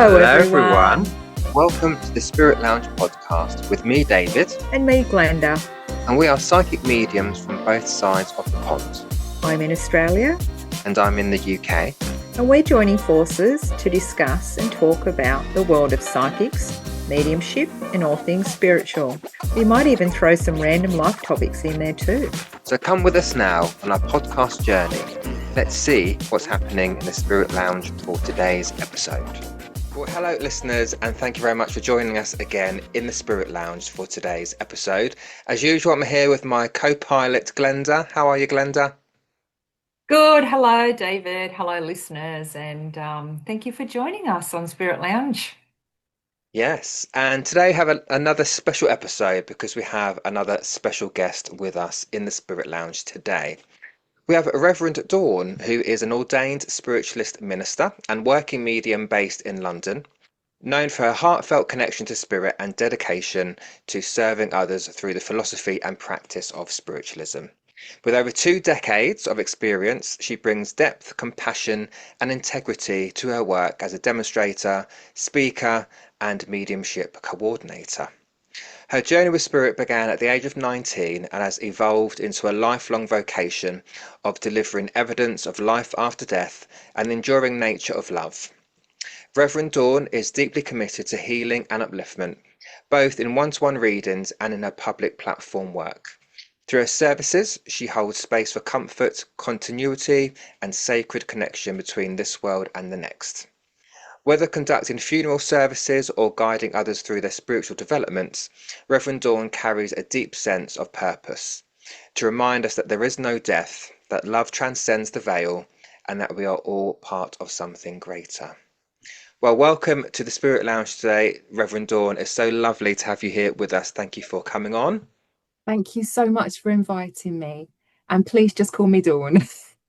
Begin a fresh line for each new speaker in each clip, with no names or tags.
Hello, everyone.
Welcome to the Spirit Lounge podcast with me, David.
And me, Glenda.
And we are psychic mediums from both sides of the pond.
I'm in Australia.
And I'm in the UK.
And we're joining forces to discuss and talk about the world of psychics, mediumship, and all things spiritual. We might even throw some random life topics in there too.
So come with us now on our podcast journey. Let's see what's happening in the Spirit Lounge for today's episode. Well, hello listeners, and thank you very much for joining us again in the Spirit Lounge for today's episode. As usual, I'm here with my co-pilot, Glenda. How are you, Glenda?
Good. Hello, David. Hello, listeners, and thank you for joining us on Spirit Lounge.
Yes, and today we have another special episode because we have another special guest with us in the Spirit Lounge today. We have Reverend Dawn, who is an ordained spiritualist minister and working medium based in London, known for her heartfelt connection to spirit and dedication to serving others through the philosophy and practice of spiritualism. With over 2 decades of experience, she brings depth, compassion, and integrity to her work as a demonstrator, speaker, and mediumship coordinator. Her journey with spirit began at the age of 19 and has evolved into a lifelong vocation of delivering evidence of life after death and the enduring nature of love. Reverend Dawn is deeply committed to healing and upliftment, both in one-to-one readings and in her public platform work. Through her services, she holds space for comfort, continuity, and sacred connection between this world and the next. Whether conducting funeral services or guiding others through their spiritual developments, Reverend Dawn carries a deep sense of purpose to remind us that there is no death, that love transcends the veil, and that we are all part of something greater. Well, welcome to the Spirit Lounge today, Reverend Dawn. It's so lovely to have you here with us. Thank you for coming on.
Thank you so much for inviting me. And please just call me Dawn.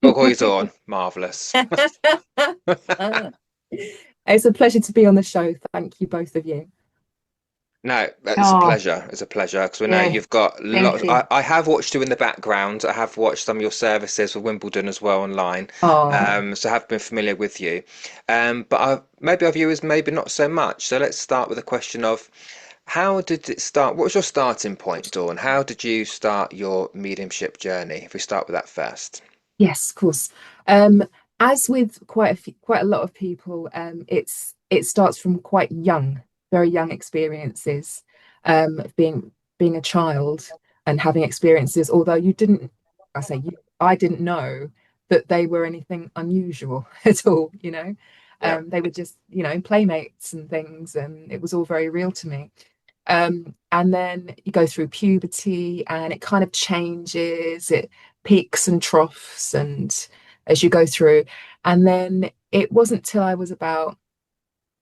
We'll call you Dawn. Marvellous.
It's a pleasure to be on the show. Thank you, both of you.
No, it's a pleasure. It's a pleasure because we know you've got lots. I have watched you in the background. I have watched some of your services for Wimbledon as well online. So I have been familiar with you. But maybe our viewers, maybe not so much. So let's start with a question of how did it start? What was your starting point, Dawn? How did you start your mediumship journey? If we start with that first.
Yes, of course. As with quite a lot of people, it starts from quite young, very young experiences, of being a child and having experiences. Although I didn't know that they were anything unusual at all. They were just playmates and things, and it was all very real to me. And then you go through puberty, and it kind of changes. It peaks and troughs, and as you go through, and then it wasn't till I was about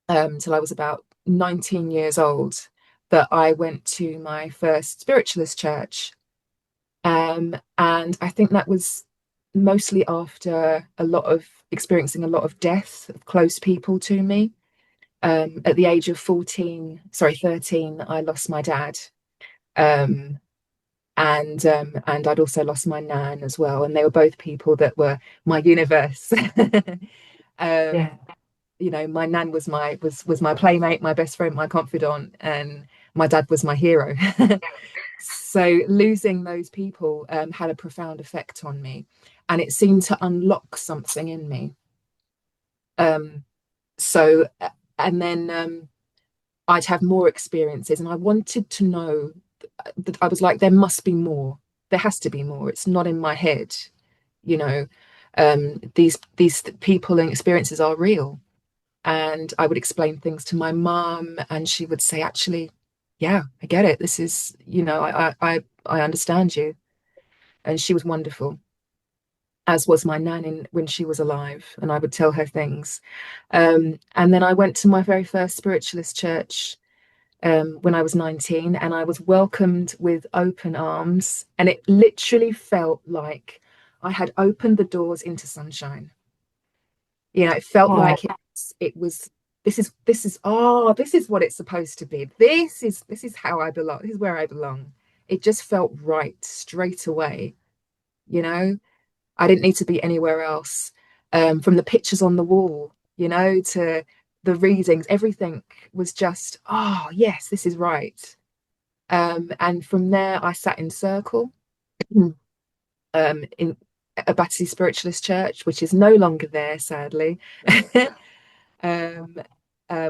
19 years old that I went to my first spiritualist church, and I think that was mostly after experiencing a lot of death of close people to me. At the age of 13, I lost my dad. And I'd also lost my nan as well, and they were both people that were my universe. My nan was my playmate, my best friend, my confidant, and my dad was my hero. So losing those people had a profound effect on me, and it seemed to unlock something in me. And then I'd have more experiences, and I wanted to know. That I was like, there must be more. There has to be more. It's not in my head. These people and experiences are real. And I would explain things to my mum, and she would say, actually, yeah, I get it. This is, I understand you. And she was wonderful, as was my nan when she was alive, and I would tell her things. And then I went to my very first spiritualist church when I was 19, and I was welcomed with open arms, and it literally felt like I had opened the doors into sunshine. It felt like it was this is what it's supposed to be. This is how I belong. This is where I belong. It just felt right straight away. I didn't need to be anywhere else. From the pictures on the wall, to the readings, everything was just, oh yes, this is right. And from there, I sat in circle in a Battersea Spiritualist Church, which is no longer there, sadly. um,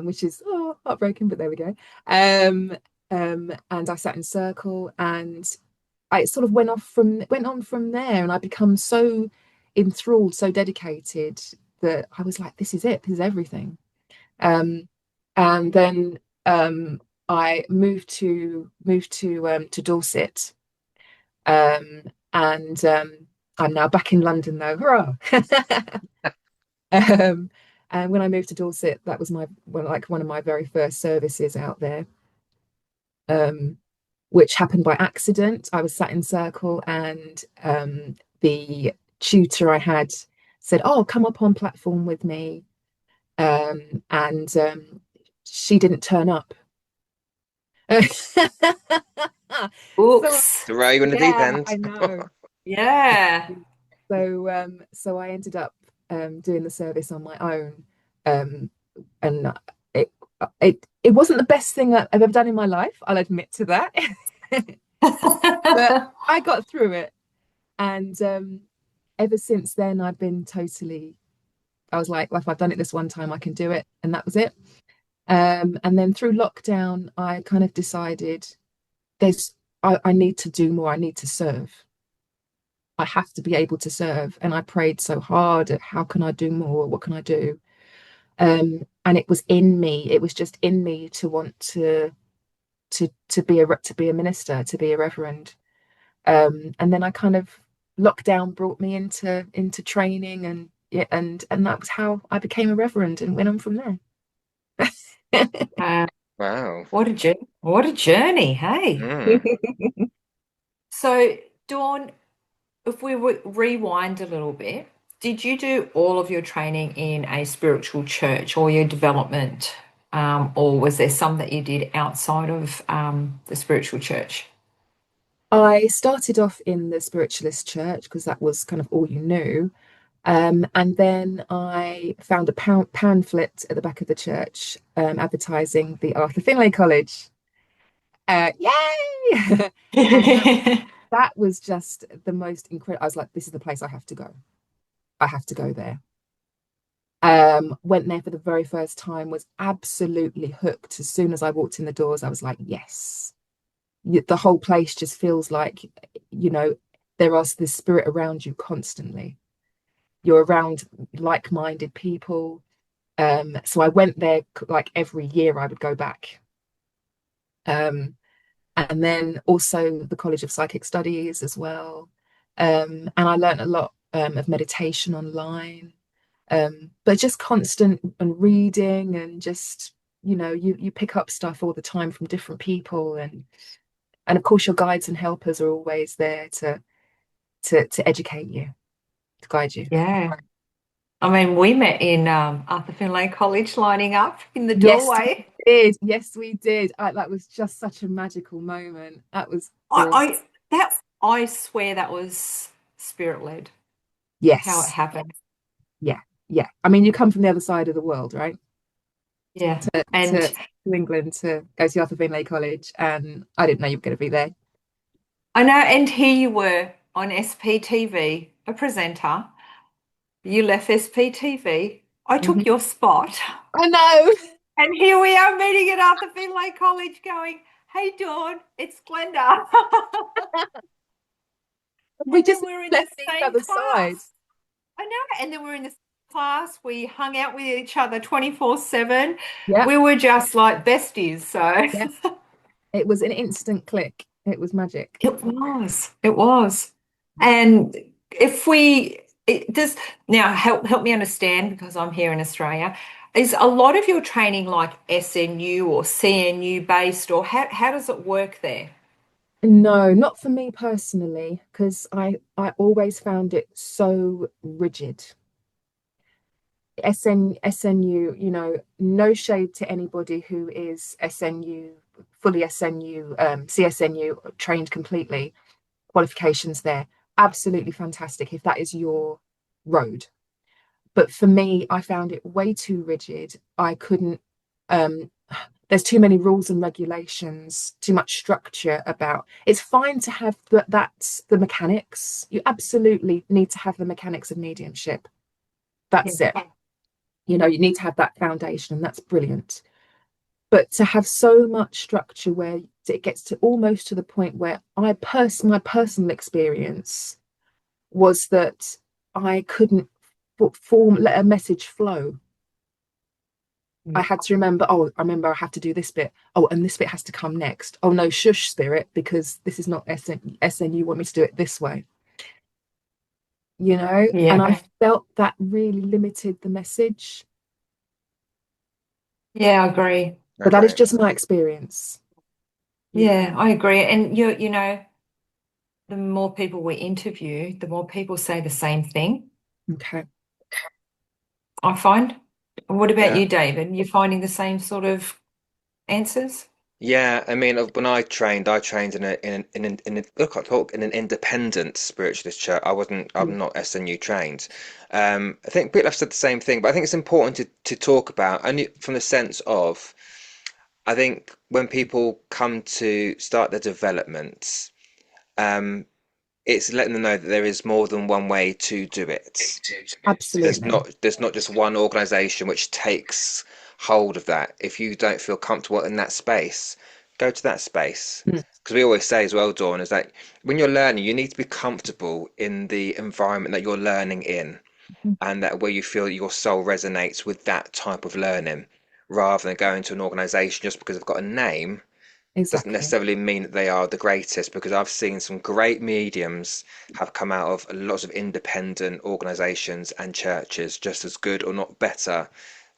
which is heartbreaking, but there we go. And I sat in circle, and I sort of went on from there, and I become so enthralled, so dedicated that I was like, this is it, this is everything. And then I moved to Dorset, um, and I'm now back in London though. Hurrah! um, and when I moved to Dorset, that was like one of my very first services out there, um, which happened by accident. I was sat in circle, and the tutor I had said, "Oh, come up on platform with me," and she didn't turn up. So
Oops.
Throw you in the deep
yeah,
end.
I know.
Yeah.
So I ended up doing the service on my own, um, and it it wasn't the best thing I've ever done in my life. I'll admit to that, but I got through it, and ever since then I've been totally. I was like, well, if I've done it this one time, I can do it, and that was it. And then through lockdown, I kind of decided I need to do more. I need to serve. I have to be able to serve. And I prayed so hard at how can I do more? What can I do? And it was in me. It was just in me to want to be a minister, to be a reverend. And then I kind of lockdown brought me into training, and yeah, and that was how I became a reverend and went on from there.
Uh,
Wow.
what a journey. What a journey, hey.
Mm.
So, Dawn, if we rewind a little bit, did you do all of your training in a spiritual church or your development, or was there some that you did outside of the spiritual church?
I started off in the spiritualist church because that was kind of all you knew. And then I found a pamphlet at the back of the church advertising the Arthur Finlay College. Yay! And that was just the most incredible. I was like, this is the place I have to go. I have to go there. Went there for the very first time, was absolutely hooked. As soon as I walked in the doors, I was like, yes. The whole place just feels like, you know, there is this spirit around you constantly. You're around like-minded people. So I went there like every year I would go back. And then also the College of Psychic Studies as well. And I learned a lot of meditation online, but just constant and reading and just, you pick up stuff all the time from different people, and of course your guides and helpers are always there to educate you, to guide you.
Yeah. I mean, we met in Arthur Finlay College lining up in the
Yes, we
doorway.
did. Yes, we did. That was just such a magical moment. That was awesome.
I swear that was spirit led, how it
Yes.
happened.
Yeah. Yeah. I mean, you come from the other side of the world, right?
Yeah.
To
And
England to go to Arthur Finlay College, and I didn't know you were going to be there.
I know, and here you were on SPTV, a presenter. You left SPTV. I
Mhm.
took your spot.
I know.
And here we are meeting at Arthur Finlay College going, hey, Dawn, it's Glenda.
We
And then
just
we're in the
left each
same
other's side.
class. I know. And then we're in the same class. We hung out with each other 24/7.
Yeah.
We were just like besties. So
Yeah. It was an instant click. It was magic.
it was. It was. And if we it does now help me understand because I'm here in Australia. Is a lot of your training like SNU or CNU based, or how does it work there?
No, not for me personally, because I always found it so rigid. SNU, no shade to anybody who is SNU, fully SNU, CSNU trained completely, qualifications there. Absolutely fantastic if that is your road. But for me, I found it way too rigid. I couldn't, um, there's too many rules and regulations, too much structure about. It's fine to have that's the mechanics. You absolutely need to have the mechanics of mediumship. That's it.
Yeah.
You know, you need to have that foundation, and that's brilliant. But to have so much structure where it gets to almost to the point where my personal experience was that I couldn't let a message flow. I had to remember, oh, I remember I have to do this bit. Oh, and this bit has to come next. Oh no, shush, spirit, because this is not SN. You want me to do it this way, you know? And
Yeah.
I felt that really limited the message.
Yeah, I agree.
But that is
Okay.
just my experience.
Yeah, I agree. And you know, the more people we interview, the more people say the same thing,
Okay.
I find. What about
Yeah.
you, David? You're finding the same sort of answers?
Yeah, I mean, when I trained look, I talk in an independent spiritualist church. I'm not SNU trained. I think people have said the same thing, but I think it's important to talk about, only from the sense of, I think when people come to start their development, um, it's letting them know that there is more than one way to do it.
Absolutely.
There's not just one organization which takes hold of that. If you don't feel comfortable in that space, go to that space.
Mm.
Because we always say as well, Dawn, is that when you're learning, you need to be comfortable in the environment that you're learning in,
Mhm.
and that where you feel your soul resonates with that type of learning, rather than going to an organization just because they've got a name doesn't
Exactly.
necessarily mean that they are the greatest, because I've seen some great mediums have come out of lots of independent organizations and churches just as good or not better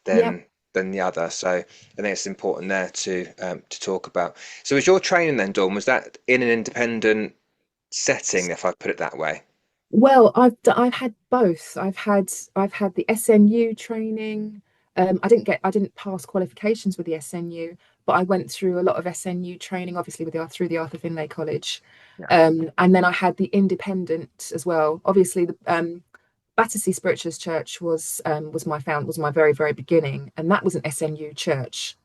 Yeah.
than the other. So I think it's important there to talk about. So was your training then, Dawn, was that in an independent setting, if I put it that way?
Well, I've had both. I've had the SNU training. I didn't pass qualifications with the SNU, but I went through a lot of SNU training, obviously through the Arthur Finlay College,
Yeah.
and then I had the independent as well. Obviously, the Battersea Spiritualist Church was my very very beginning, and that was an SNU church.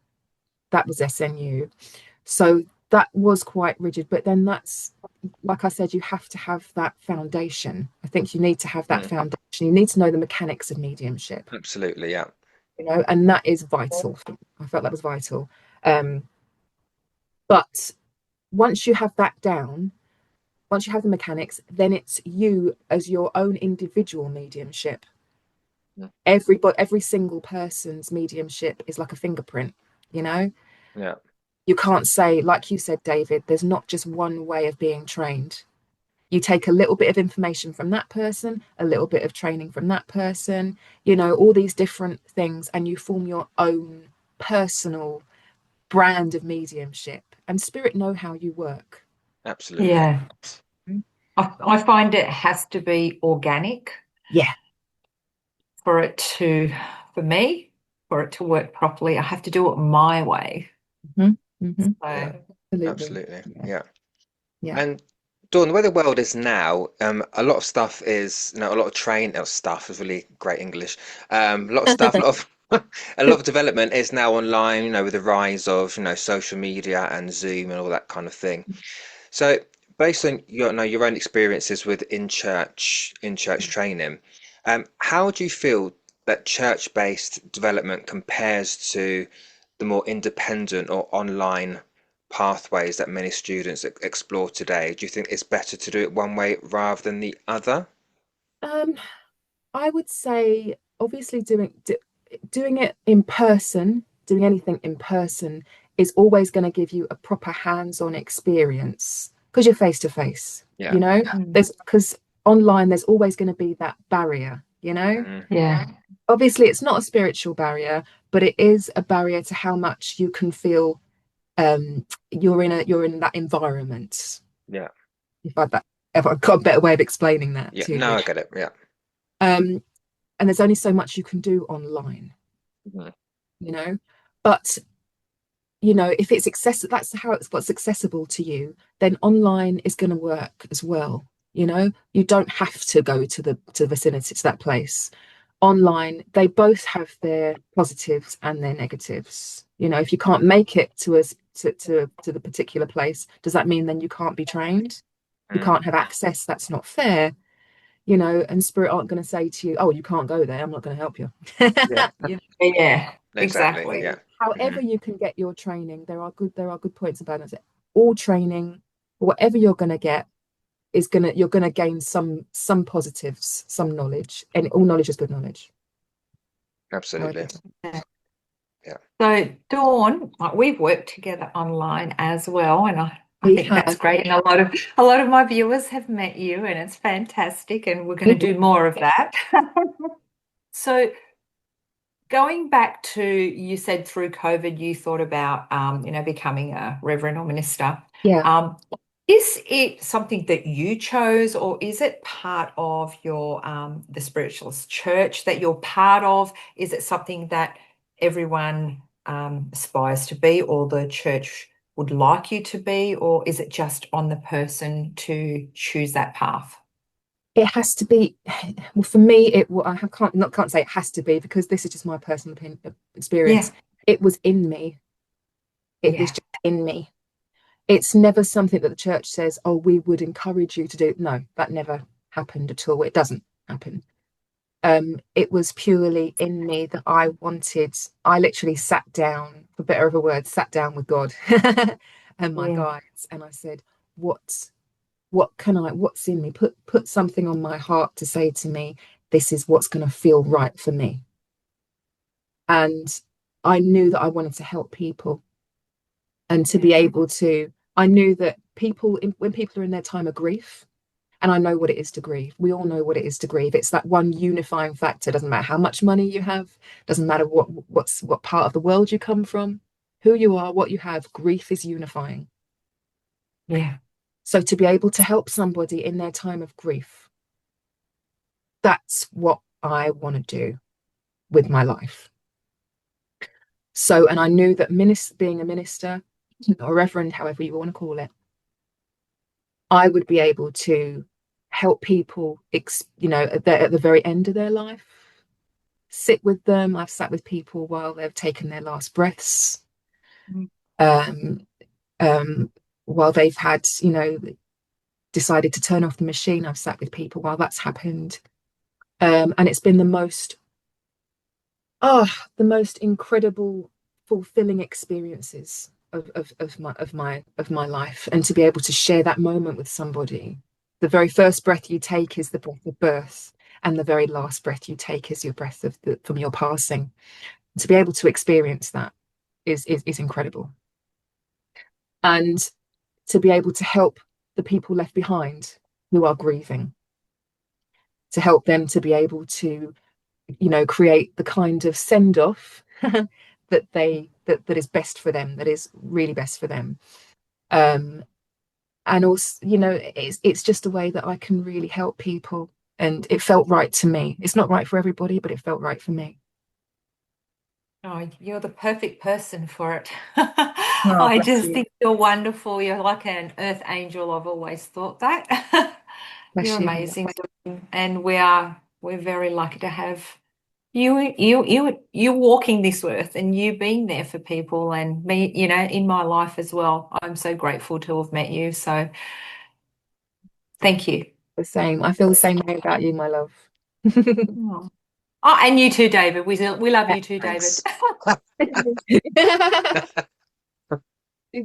That was SNU. So that was quite rigid, but then that's like I said, you have to have that foundation. I think you need to have that
Mm,
foundation. You need to know the mechanics of mediumship,
absolutely, yeah.
you know, and that is vital. I felt that was vital. Um, but once you have that down, once you have the mechanics, then it's you as your own individual mediumship.
Mm,
Every single person's mediumship is like a fingerprint, you know.
yeah,
You can't say, like you said, David, there's not just one way of being trained. You take a little bit of information from that person, a little bit of training from that person, you know, all these different things, and you form your own personal brand of mediumship. And spirit know how you work.
absolutely.
Yeah. I find it has to be organic
Yeah.
for for me, for it to work properly. I have to do it my way.
Hmm. Hmm.
Yeah,
So,
Absolutely.
absolutely. Yeah.
Yeah.
And Dawn, the way the world is now, a lot of stuff is, a lot of stuff is really great English. A lot of stuff, a lot of a lot of development is now online, with the rise of, social media and Zoom and all that kind of thing. So, based on your own experiences with in church training, how do you feel that church-based development compares to the more independent or online pathways that many students explore today? Do you think it's better to do it one way rather than the other?
Um, I would say obviously doing it in person, doing anything in person is always going to give you a proper hands-on experience because you're face to face,
Yeah.
you know?
mm,
There's because online there's always going to be that barrier, you know?
Mm,
yeah.
Obviously it's not a spiritual barrier, but it is a barrier to how much you can feel you're in that environment.
yeah.
If I've got a better way of explaining that
Yeah.
to
No,
you.
I get it. Yeah.
Um, and there's only so much you can do online,
Mhm.
you know. But if it's accessible, that's how it's what's accessible to you, then online is going to work as well. You don't have to go to the vicinity to that place. online, they both have their positives and their negatives. You know, if you can't make it to us to the particular place, does that mean then you can't be trained? You
Mm.
can't have access? That's not fair. You know, and Spirit aren't going to say to you, "Oh, you can't go there. I'm not going to help you."
Yeah,
You know,
Yeah,
exactly.
exactly.
Yeah.
however
Mhm.
you can get your training, there are good points about it. All training, whatever you're going to get, you're gonna gain some positives, some knowledge, and all knowledge is good knowledge.
Absolutely.
Yeah.
Yeah.
So, Dawn, like, we've worked together online as well, and I
We
think that's
have,
great. And a lot of my viewers have met you, and it's fantastic. And we're going to do more of that. So, going back to, you said through COVID, you thought about, becoming a reverend or minister.
yeah,
Um, is it something that you chose, or is it part of your the spiritualist church that you're part of? Is it something that everyone aspires to be, or the church would like you to be, or is it just on the person to choose that path?
it has to be. Well, for me, can't say it has to be because this is just my personal opinion,
Yeah,
experience. It was in me. It was
yeah,
just in me. It's never something that the church says, "Oh, we would encourage you to do." No, that never happened at all. It doesn't happen. It was purely in me that I literally sat down, for better of a word, sat down with God and my
yeah,
guides, and I said, what's in me? Put something on my heart to say to me, this is what's going to feel right for me. And I knew that I wanted to help people and to be
yeah,
able to, I knew that when people are in their time of grief, and I know what it is to grieve. We all know what it is to grieve. It's that one unifying factor. Doesn't matter how much money you have, doesn't matter what part of the world you come from, who you are, what you have, grief is unifying.
yeah.
So to be able to help somebody in their time of grief, that's what I want to do with my life. So, and I knew that being a minister or reverend, however you want to call it, I would be able to help people, at the very end of their life, sit with them. I've sat with people while they've taken their last breaths,
Mm.
um, um, while they've had, decided to turn off the machine. I've sat with people while that's happened. And it's been oh, the most incredible, fulfilling experiences of my life. And to be able to share that moment with somebody. The very first breath you take is the breath of birth, and the very last breath you take is your breath from your passing. To be able to experience that is incredible. And to be able to help the people left behind who are grieving, to help them to be able to, create the kind of send off that is best for them, that is really best for them. Um, and also, it's just a way that I can really help people. And it felt right to me. It's not right for everybody, but it felt right for me.
Oh, you're the perfect person for it.
Oh,
I
bless
just
you.
think you're wonderful. You're like an earth angel. I've always thought that. You're
Bless you.
amazing, and we're very lucky to have you walking this earth and you being there for people and me, in my life as well. I'm so grateful to have met you. So thank you.
The same. I feel the same way about you, my love.
Oh, oh, and you too, David. We love you too, David.
Thanks.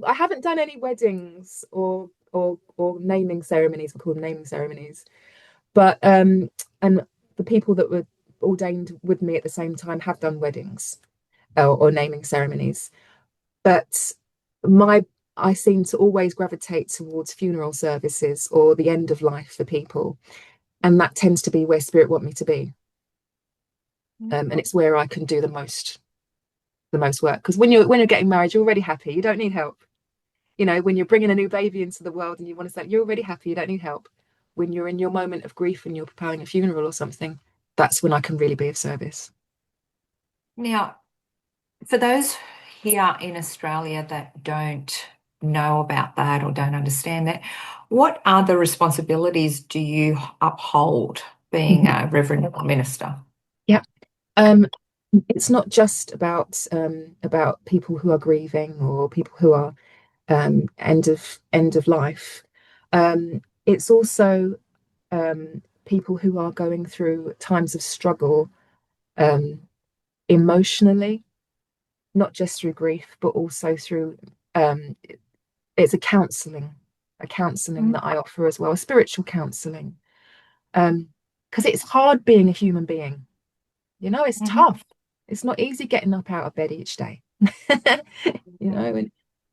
I haven't done any weddings or naming ceremonies. We call them naming ceremonies. But and the people that were ordained with me at the same time have done weddings or naming ceremonies. But my I seem to always gravitate towards funeral services or the end of life for people, and that tends to be where spirit want me to be. And it's where I can do the most work. Because when you're getting married, you're already happy. You don't need help. When you're bringing a new baby into the world and you want to say you're already happy, you don't need help. When you're in your moment of grief and you're preparing a funeral or something, that's when I can really be of service.
Now, for those here in Australia that don't know about that or don't understand that, what other responsibilities do you uphold being a Reverend or Minister?
Yeah. Um, it's not just about people who are grieving or people who are end of life. It's also people who are going through times of struggle um, emotionally, not just through grief, but also through um, it's a counselling that I offer as well, a spiritual counselling. Because it's hard being a human being. It's
Mhm.
tough. It's not easy getting up out of bed each day.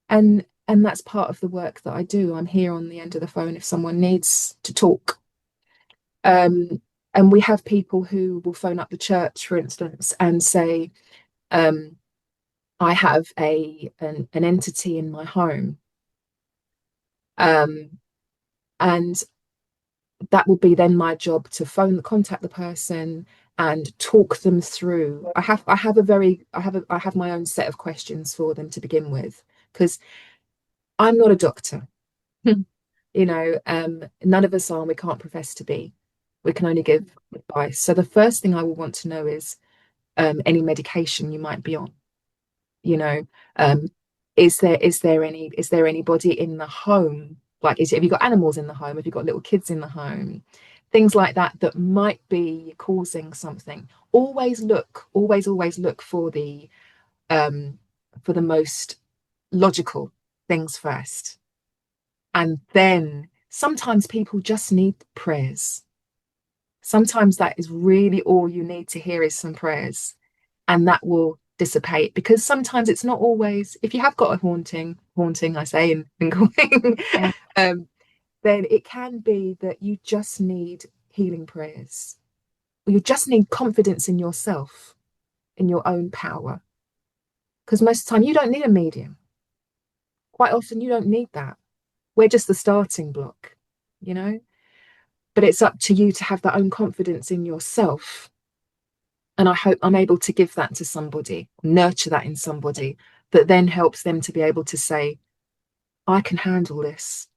And that's part of the work that I do. I'm here on the end of the phone if someone needs to talk. And we have people who will phone up the church, for instance, and say, um, I have an entity in my home. Um, and that will be then my job to contact the person and talk them through. I have my own set of questions for them to begin with, because I'm not a doctor. None of us are, and we can't profess to be. We can only give advice. So the first thing I will want to know is any medication you might be on. You know, um, is there anybody in the home? Like, have you got animals in the home? Have you got little kids in the home? Things like that that might be causing something. Always look um, for the most logical things first. And then sometimes people just need prayers. Sometimes that is really all you need to hear is some prayers, and that will dissipate, because sometimes it's not always, if you have got a haunting, I say in calling,
Yeah.
um, then it can be that you just need healing prayers, or you just need confidence in yourself, in your own power. Because most of the time you don't need a medium. Quite often you don't need that. We're just the starting block, you know? But it's up to you to have that own confidence in yourself. And I hope I'm able to give that to somebody, nurture that in somebody, that then helps them to be able to say, I can handle this.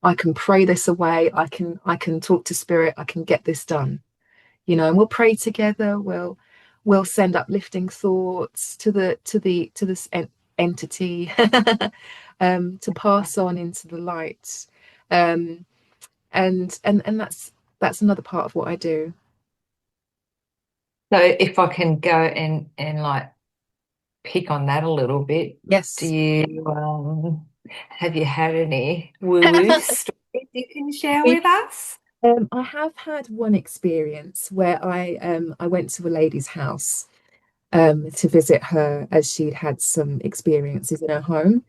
I can pray this away. I can talk to spirit. I can get this done. And we'll pray together. We'll send uplifting thoughts to this entity, to pass on into the light. Um, and that's another part of what I do.
So if I can go and like pick on that a little bit, do
Yes.
you have you had any woo-woo stories you can share
We
with us?
I have had one experience where I went to a lady's house to visit her, as she'd had some experiences in her home.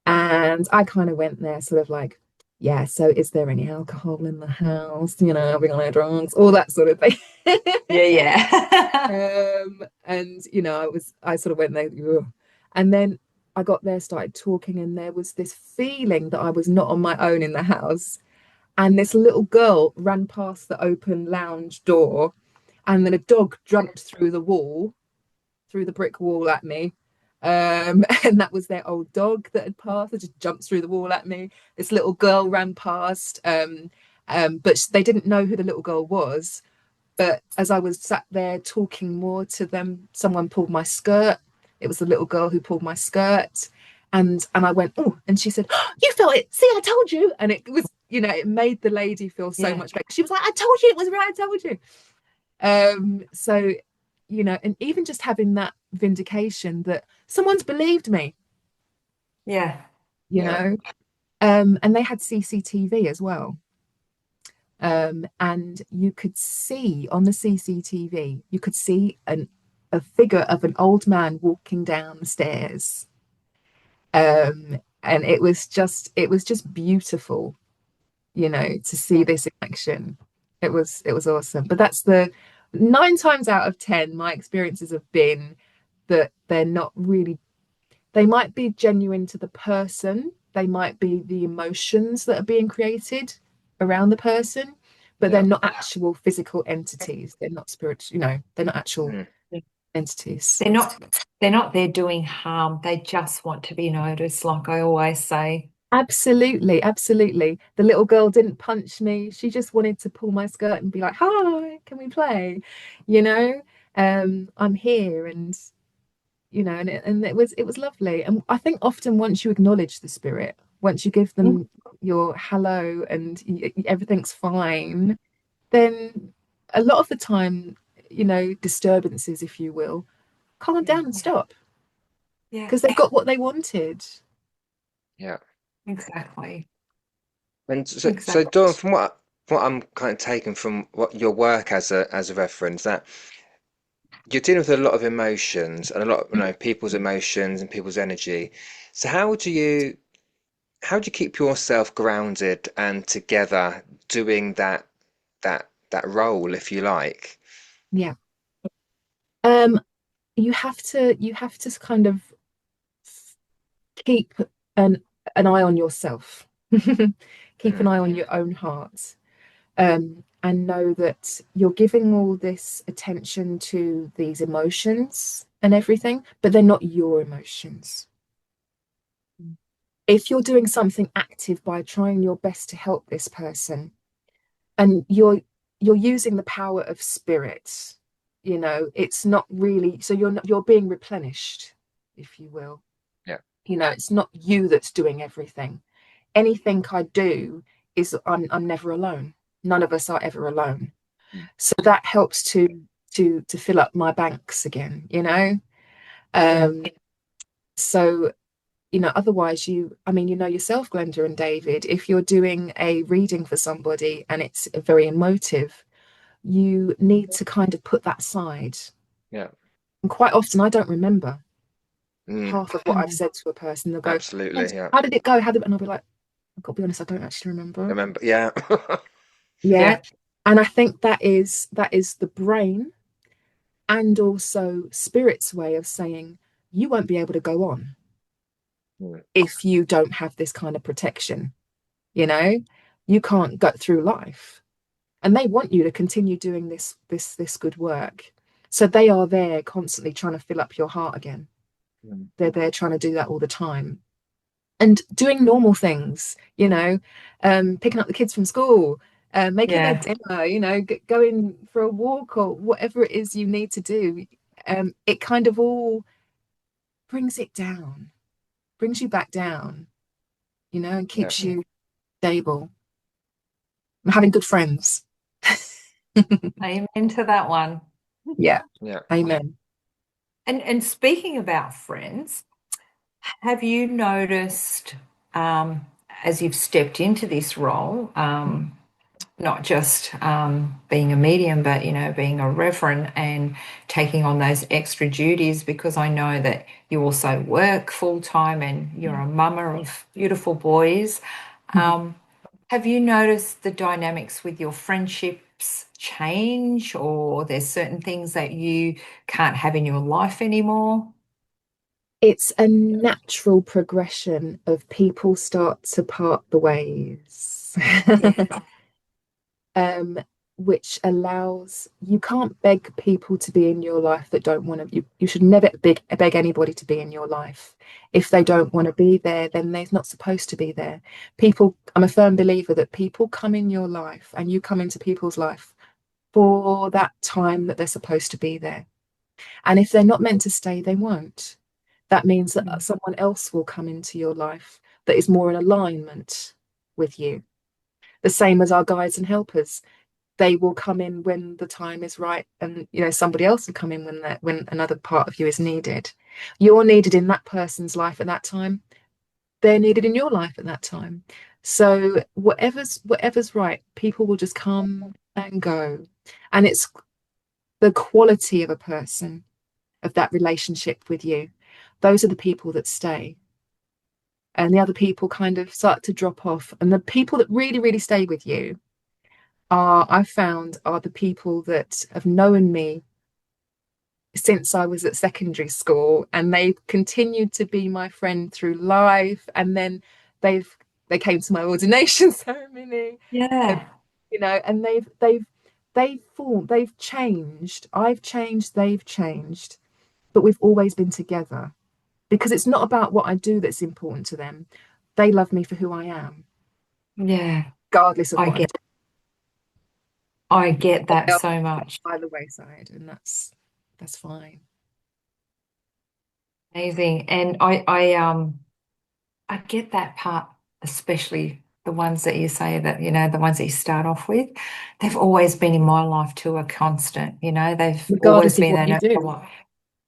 And I kind of went there sort of like, yeah, so is there any alcohol in the house? Are we on our drugs? All that sort of thing.
Yeah, yeah.
And I sort of went there, "Ugh." And then I got there, started talking, and there was this feeling that I was not on my own in the house. And this little girl ran past the open lounge door, and then a dog jumped through the brick wall at me. And that was their old dog that had passed. It just jumped through the wall at me. This little girl ran past, but they didn't know who the little girl was. But as I was sat there talking more to them, someone pulled my skirt. It was the little girl who pulled my skirt. And I went, oh, and she said, "Oh, you felt it. See, I told you." And it was, it made the lady feel so
Yeah.
much better. She was like, "I told you it was right. I told you." So, and even just having that vindication that someone's believed me,
Yeah.
you
Yeah.
know, and they had CCTV as well. And you could see on the CCTV, you could see a figure of an old man walking down the stairs. And it was just beautiful, to see
Yeah.
this in action. It was awesome. But that's the 9 times out of 10, my experiences have been that they're not really, they might be genuine to the person, they might be the emotions that are being created around the person, but they're
Yeah.
not actual physical entities. They're not spiritual, they're not actual
Mm.
entities.
They're not there doing harm. They just want to be noticed, like I always say.
Absolutely, absolutely. The little girl didn't punch me. She just wanted to pull my skirt and be like, "Hi, can we play?" You know? I'm here, and and it was lovely. And I think often once you acknowledge the spirit, once you give
Mm.
them your hello and everything's fine, then a lot of the time, disturbances, if you will, calm
Yeah,
down and stop
yeah,
because they got what they wanted.
Yeah.
exactly.
And so
Exactly.
Dawn, from what I'm kind of taking from what your work as a reference, that you're dealing with a lot of emotions and a lot of, people's emotions and people's energy. So how do you keep yourself grounded and together doing that role, if you like?
Yeah. Um, you have to kind of keep an an eye on yourself. Keep an
Mm,
eye on your own heart. And know that you're giving all this attention to these emotions and everything, but they're not your emotions. If you're doing something active by trying your best to help this person, and you're using the power of spirit, it's not really, so you're being replenished, if you will.
yeah,
It's not you that's doing everything. Anything I do is I'm never alone. None of us are ever alone.
mm,
So that helps to fill up my banks again.
Yeah.
Um, so otherwise I mean, yourself, Glenda and David, if you're doing a reading for somebody and it's very emotive, you need to kind of put that aside.
yeah.
And quite often I don't remember
Mm,
half of what I've
Mm.
said to a person. They'll go,
absolutely, yeah.
how did it go? And I'll be like, I've got to be honest, I don't actually remember.
Remember, yeah.
Yeah.
Yeah.
And I think that is the brain and also spirit's way of saying you won't be able to go on
Mm,
if you don't have this kind of protection. You know, you can't go through life, and they want you to continue doing this good work. So they are there constantly trying to fill up your heart again.
mm,
They're there trying to do that all the time and doing normal things. Picking up the kids from school, making their
Yeah.
dinner. Going for a walk or whatever it is you need to do. It kind of all brings it down, brings you back down, and
yeah,
keeps you stable. And having good friends.
Amen to that one.
Yeah,
yeah.
amen.
And speaking about friends, have you noticed, um, as you've stepped into this role, not just being a medium, but being a reverend and taking on those extra duties, because I know that you also work full time and you're a mama of beautiful boys. Um, have you noticed the dynamics with your friendships change, or there's certain things that you can't have in your life anymore?
It's a natural progression of people start to part the ways.
Yeah.
um, which allows you can't beg people to be in your life that don't want to. You should never beg anybody to be in your life. If they don't want to be there, then they're not supposed to be there. I'm a firm believer that people come in your life and you come into people's life for that time that they're supposed to be there. And if they're not meant to stay, they won't. That means that someone else will come into your life that is more in alignment with you. The same as our guides and helpers, they will come in when the time is right, and somebody else will come in when another part of you is needed. You're needed in that person's life at that time, they're needed in your life at that time. So whatever's right, people will just come and go. And it's the quality of a person, of that relationship with you, those are the people that stay, and the other people kind of start to drop off. And the people that really really stay with you I've found are the people that have known me since I was at secondary school, and they've continued to be my friend through life. And then they've they came to my ordination ceremony, and,
Yeah.
and they've changed. I've changed, they've changed, but we've always been together because it's not about what I do that's important to them. They love me for who I am,
Yeah.
regardless of
I
what I'm
get I get that
doing
so much.
by the wayside, and that's. That's fine.
Amazing. And I get that part, especially the ones that you say that, the ones that you start off with, they've always been in my life too, a constant, they've always
Regardless of
been
what
there
you
no matter
do.
what.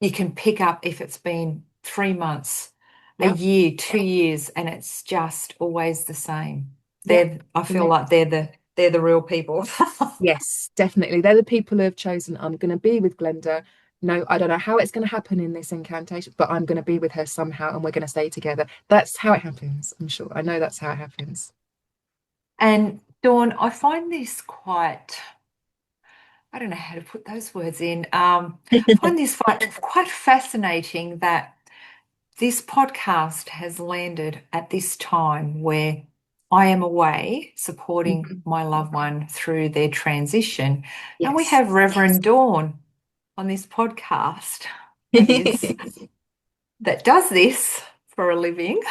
You can pick up if it's been 3 months, a
Yeah.
year, 2 years, and it's just always the same.
Yeah.
I feel like they're the real people.
Yes, definitely. They're the people who have chosen, I'm going to be with Glenda. No, I don't know how it's going to happen in this incantation, but I'm going to be with her somehow and we're going to stay together. That's how it happens. I'm sure. I know that's how it happens.
And Dawn, I find this quite, I don't know how to put those words in. I find this quite fascinating that this podcast has landed at this time where I am away supporting
Mhm.
my loved one through their transition. And we
Yes.
have Reverend Dawn on this podcast that does this for a living.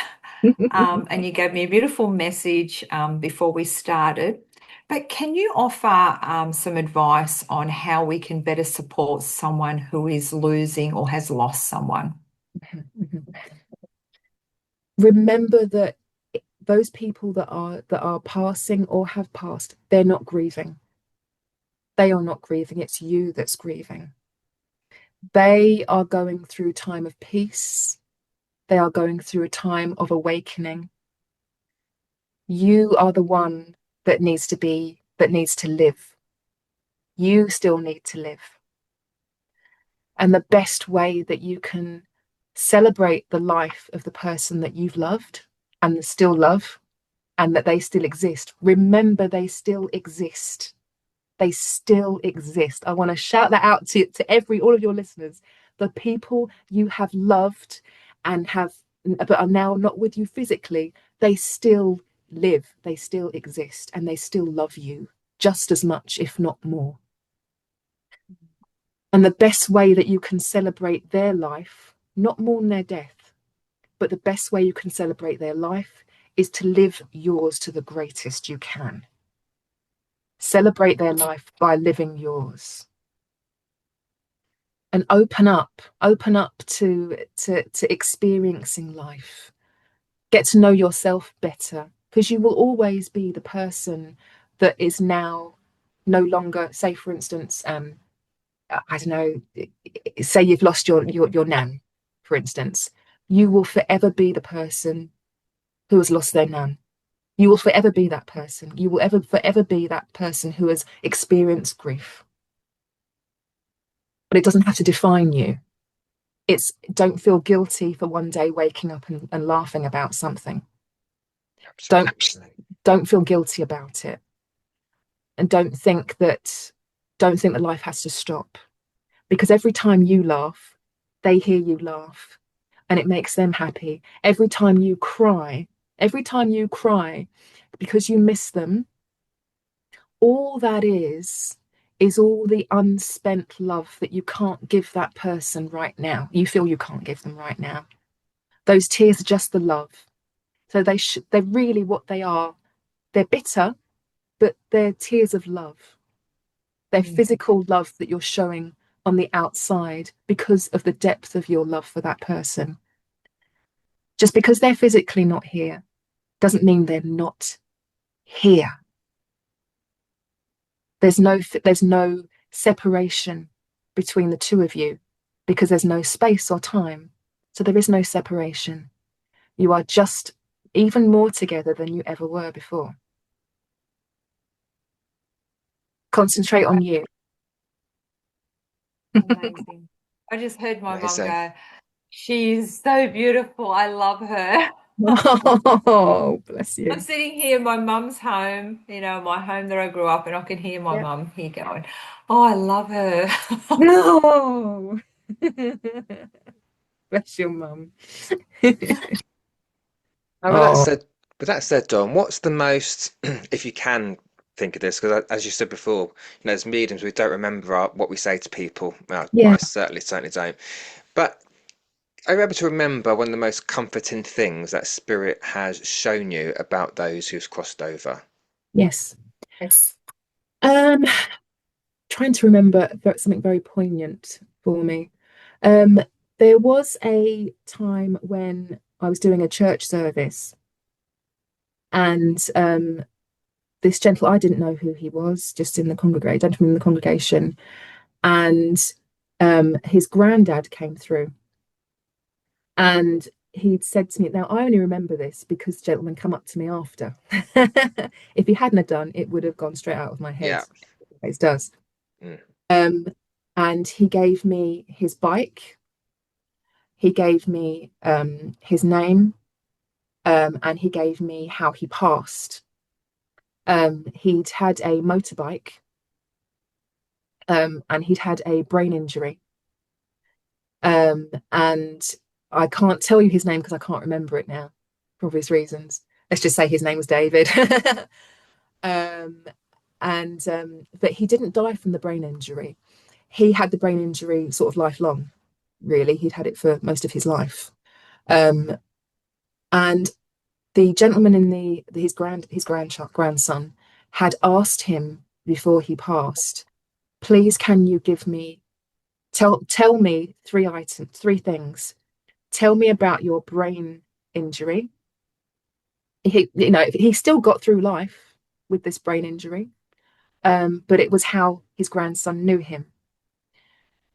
And you gave me a beautiful message before we started. But can you offer some advice on how we can better support someone who is losing or has lost someone?
Remember that those people that are passing or have passed, they're not grieving. They are not grieving. It's you that's grieving. They are going through time of peace. They are going through a time of awakening. You are the one that needs to live. You still need to live. And the best way that you can celebrate the life of the person that you've loved and still love and that they still exist, remember they still exist. They still exist. I want to shout that out to all of your listeners. The people you have loved and have, but are now not with you physically, they still live, they still exist, and they still love you just as much, if not more. And the best way that you can celebrate their life, not mourn their death, but the best way you can celebrate their life is to live yours to the greatest you can. Celebrate their life by living yours. And open up to experiencing life. Get to know yourself better, because you will always be the person that is now no longer, say for instance, I don't know, say you've lost your nan, for instance. You will forever be the person who has lost their nan. You will forever be that person. You will ever forever be that person who has experienced grief. But it doesn't have to define you. It's don't feel guilty for one day waking up and laughing about something. Don't
Absolutely.
don't feel guilty about it. And don't think that life has to stop. Because every time you laugh, they hear you laugh and it makes them happy. Every time you cry because you miss them, all that is all the unspent love that you can't give that person right now. You feel you can't give them right now. Those tears are just the love. So they're really what they are. They're bitter, but they're tears of love. They're
Mm.
physical love that you're showing on the outside because of the depth of your love for that person. Just because they're physically not here doesn't mean they're not here. There's no separation between the two of you because there's no space or time. So there is no separation. You are just even more together than you ever were before. Concentrate on you.
Amazing. I just heard my mum
Amazing.
go, she's so beautiful. I love her.
Oh, bless
I'm
you.
sitting here in my mum's home, my home that I grew up in. I can hear my
Yeah.
mum here going, oh, I love her.
No. Bless your mum.
Now,
Oh,
with that said, Don, what's the most, if you can think of this, because as you said before, as mediums, we don't remember what we say to people. Well,
yeah.
I certainly don't. But are you able to remember one of the most comforting things that spirit has shown you about those who've crossed over?
Yes. Yes. Um, Trying to remember something very poignant. for me. Um, there was a time when I was doing a church service, and this gentleman, I didn't know who he was, just in the congregation, gentleman in the congregation, and his granddad came through, and he'd said to me, now I only remember this because the gentleman come up to me after. If he hadn't have done, it would have gone straight out of my head.
Yeah.
It always does.
Mm.
Um, and he gave me his bike. He gave me his name, and he gave me how he passed. He'd had a motorbike, and he'd had a brain injury. And I can't tell you his name because I can't remember it now, for obvious reasons. Let's just say his name was David. um, but he didn't die from the brain injury. He had the brain injury sort of lifelong, really. He'd had it for most of his life. Um, and the gentleman in his grandson had asked him before he passed, please can you give me tell me three things. Tell me about your brain injury. He still got through life with this brain injury, but it was how his grandson knew him.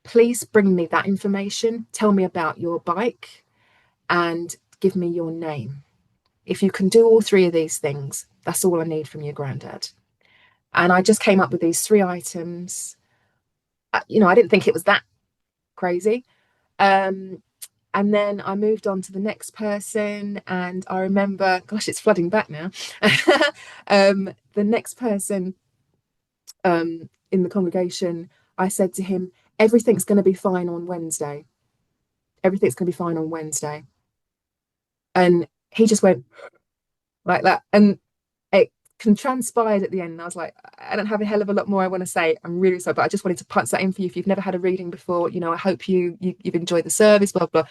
Please bring me that information. Tell me about your bike and give me your name. If you can do all three of these things, that's all I need from your granddad. And I just came up with these three items. I didn't think it was that crazy. And then I moved on to the next person, and I remember, gosh, it's flooding back now. The next person in the congregation, I said to him, everything's going to be fine on Wednesday. Everything's going to be fine on Wednesday. And he just went like that. And it transpired at the end. And I was like, I don't have a hell of a lot more I want to say. I'm really sorry, but I just wanted to punch that in for you. If you've never had a reading before, I hope you've enjoyed the service, blah, blah.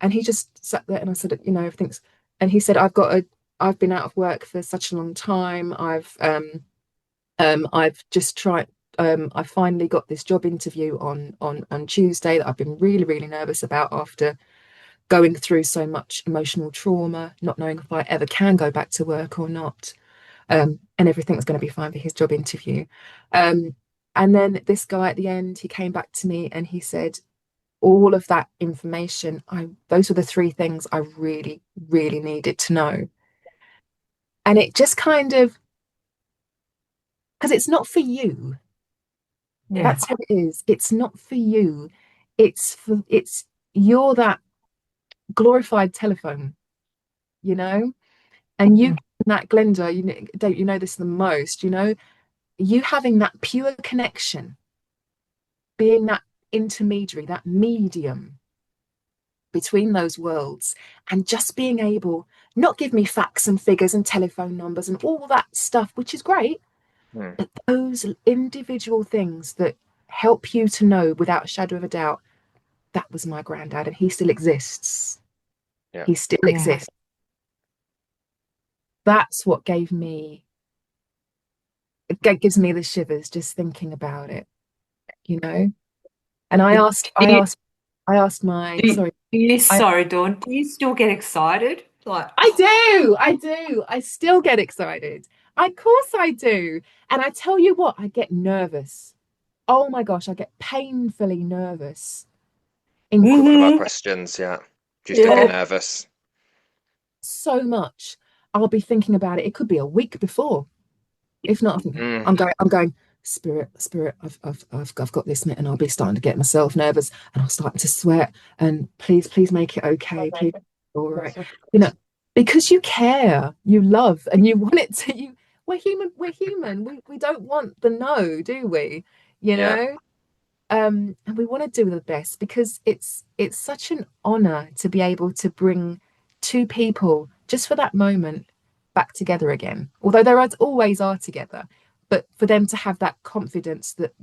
And he just sat there and I said, everything's, and he said, I've been out of work for such a long time. I've just tried, I finally got this job interview on Tuesday that I've been really, really nervous about after going through so much emotional trauma, not knowing if I ever can go back to work or not. And everything was going to be fine for his job interview. And then this guy at the end, he came back to me and he said, all of that information, those were the three things I really, really needed to know. And it just kind of, because it's not for you.
Yeah.
That's what it is. It's not for you. You're that glorified telephone, and you that Glenda, don't you know this the most, you having that pure connection, being that intermediary, that medium between those worlds, and just being able, not give me facts and figures and telephone numbers and all that stuff, which is great, but those individual things that help you to know without a shadow of a doubt, that was my granddad, and he still exists.
Yeah.
He still exists. That's what gives me the shivers just thinking about it, And I asked my
sorry, Dawn, do you still get excited? Like,
I do. I still get excited. Of course I do. And I tell you what, I get nervous. Oh my gosh, I get painfully nervous.
One of our questions, yeah. Do you still get nervous?
So much. I'll be thinking about it. It could be a week before. If not, I'm going, Spirit, I've got this, and I'll be starting to get myself nervous, and I'll start to sweat. And please make it okay. Please, all right. Because you care, you love, and you want it to. We're human. We don't want the no, do we? And we want to do the best because it's such an honor to be able to bring two people just for that moment back together again. Although there always are together, but for them to have that confidence that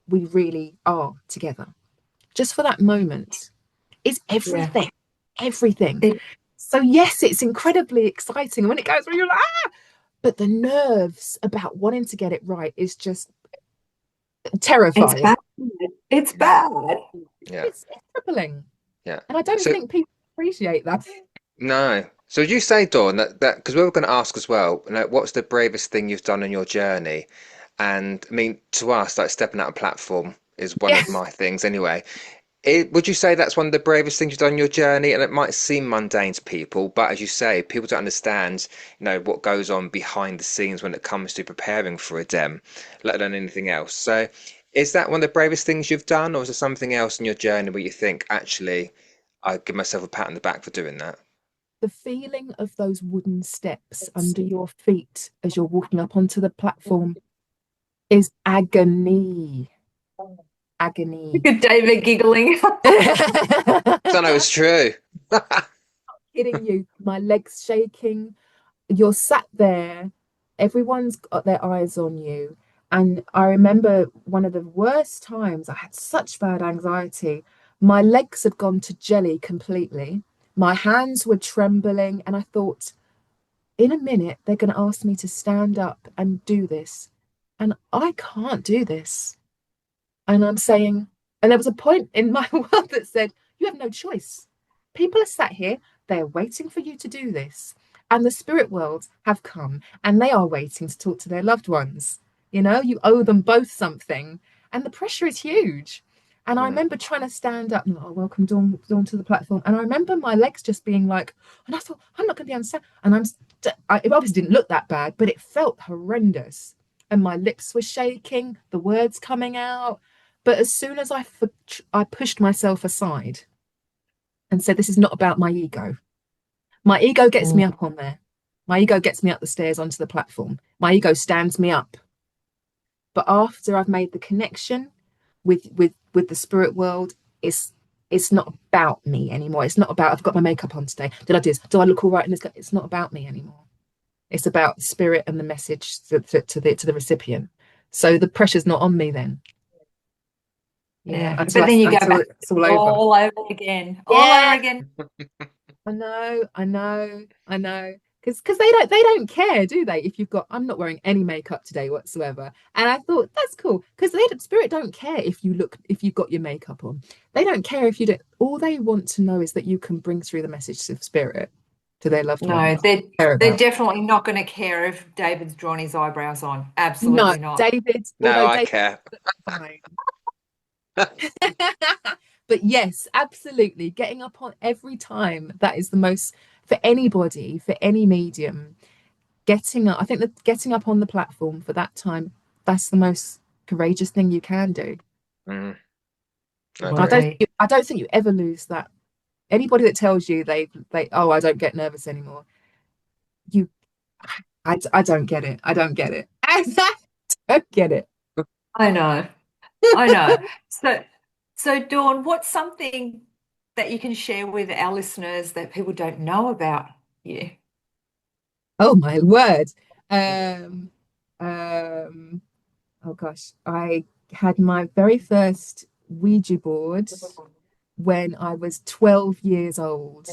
we really are together, just for that moment, is everything. Everything. So yes, it's incredibly exciting. And when it goes where you're like, but the nerves about wanting to get it right is just terrifying.
It's
You know,
bad.
Yeah.
it's crippling.
Yeah.
And I don't
So
think people appreciate that.
no. So would you say, Dawn, that because we were going to ask as well, what's the bravest thing you've done on your journey? And I mean, to us, like stepping out on platform is one
Yeah.
of my things anyway. Would you say that's one of the bravest things you've done on your journey? And it might seem mundane to people, but as you say, people don't understand, what goes on behind the scenes when it comes to preparing for a dem, let alone anything else. So, is that one of the bravest things you've done, or is there something else in your journey where you think, actually, I give myself a pat on the back for doing that?
The feeling of those wooden steps under your feet as you're walking up onto the platform is agony. Agony.
Look at David giggling.
So, no, it's true.
Hitting you, my legs shaking. You're sat there, everyone's got their eyes on you. And I remember one of the worst times, I had such bad anxiety. My legs had gone to jelly completely. My hands were trembling, and I thought, in a minute, they're going to ask me to stand up and do this. And I can't do this. And I'm saying, and there was a point in my world that said, you have no choice. People are sat here, they're waiting for you to do this. And the spirit worlds have come and they are waiting to talk to their loved ones. You owe them both something. And the pressure is huge. And I
Mm,
remember trying to stand up, and, oh, welcome Dawn to the platform. And I remember my legs just being like, and I thought, I'm not going to be able to stand. And it obviously didn't look that bad, but it felt horrendous. And my lips were shaking, the words coming out. But as soon as I pushed myself aside and said, this is not about my ego. My ego gets me
Mm.
up on there. My ego gets me up the stairs onto the platform. My ego stands me up. But after I've made the connection with the spirit world, it's not about me anymore. It's not about I've got my makeup on today. Did I do this? Do I look all right in this? It's not about me anymore. It's about the spirit and the message to the recipient. So the pressure's not on me then.
Yeah. But
Until
then you go
until
back
it's all over.
all over again. All over
Yeah,
again.
I know. Because they don't care, do they? If you've got, I'm not wearing any makeup today whatsoever. And I thought that's cool because spirit don't care if you've got your makeup on. They don't care if you don't. All they want to know is that you can bring through the message of spirit to their loved
No,
ones. Care
they're
about.
definitely not going to care if David's drawn his eyebrows on.
No,
Absolutely not.
David,
no,
although
I
David
care.
fine. But yes, absolutely. Getting up on every time, that is the most for anybody, for any medium, getting up. I think that getting up on the platform for that time, that's the most courageous thing you can do.
Mm, I
I
agree.
don't
Agree.
I don't think you ever lose that. Anybody that tells you they oh, I don't get nervous anymore. You I don't get it. I don't get it. I don't get it.
I know. I know. So Dawn, what's something that you can share with our listeners that people don't know about you?
Oh my word. Um um oh gosh, I had my very first Ouija board when I was 12 years old.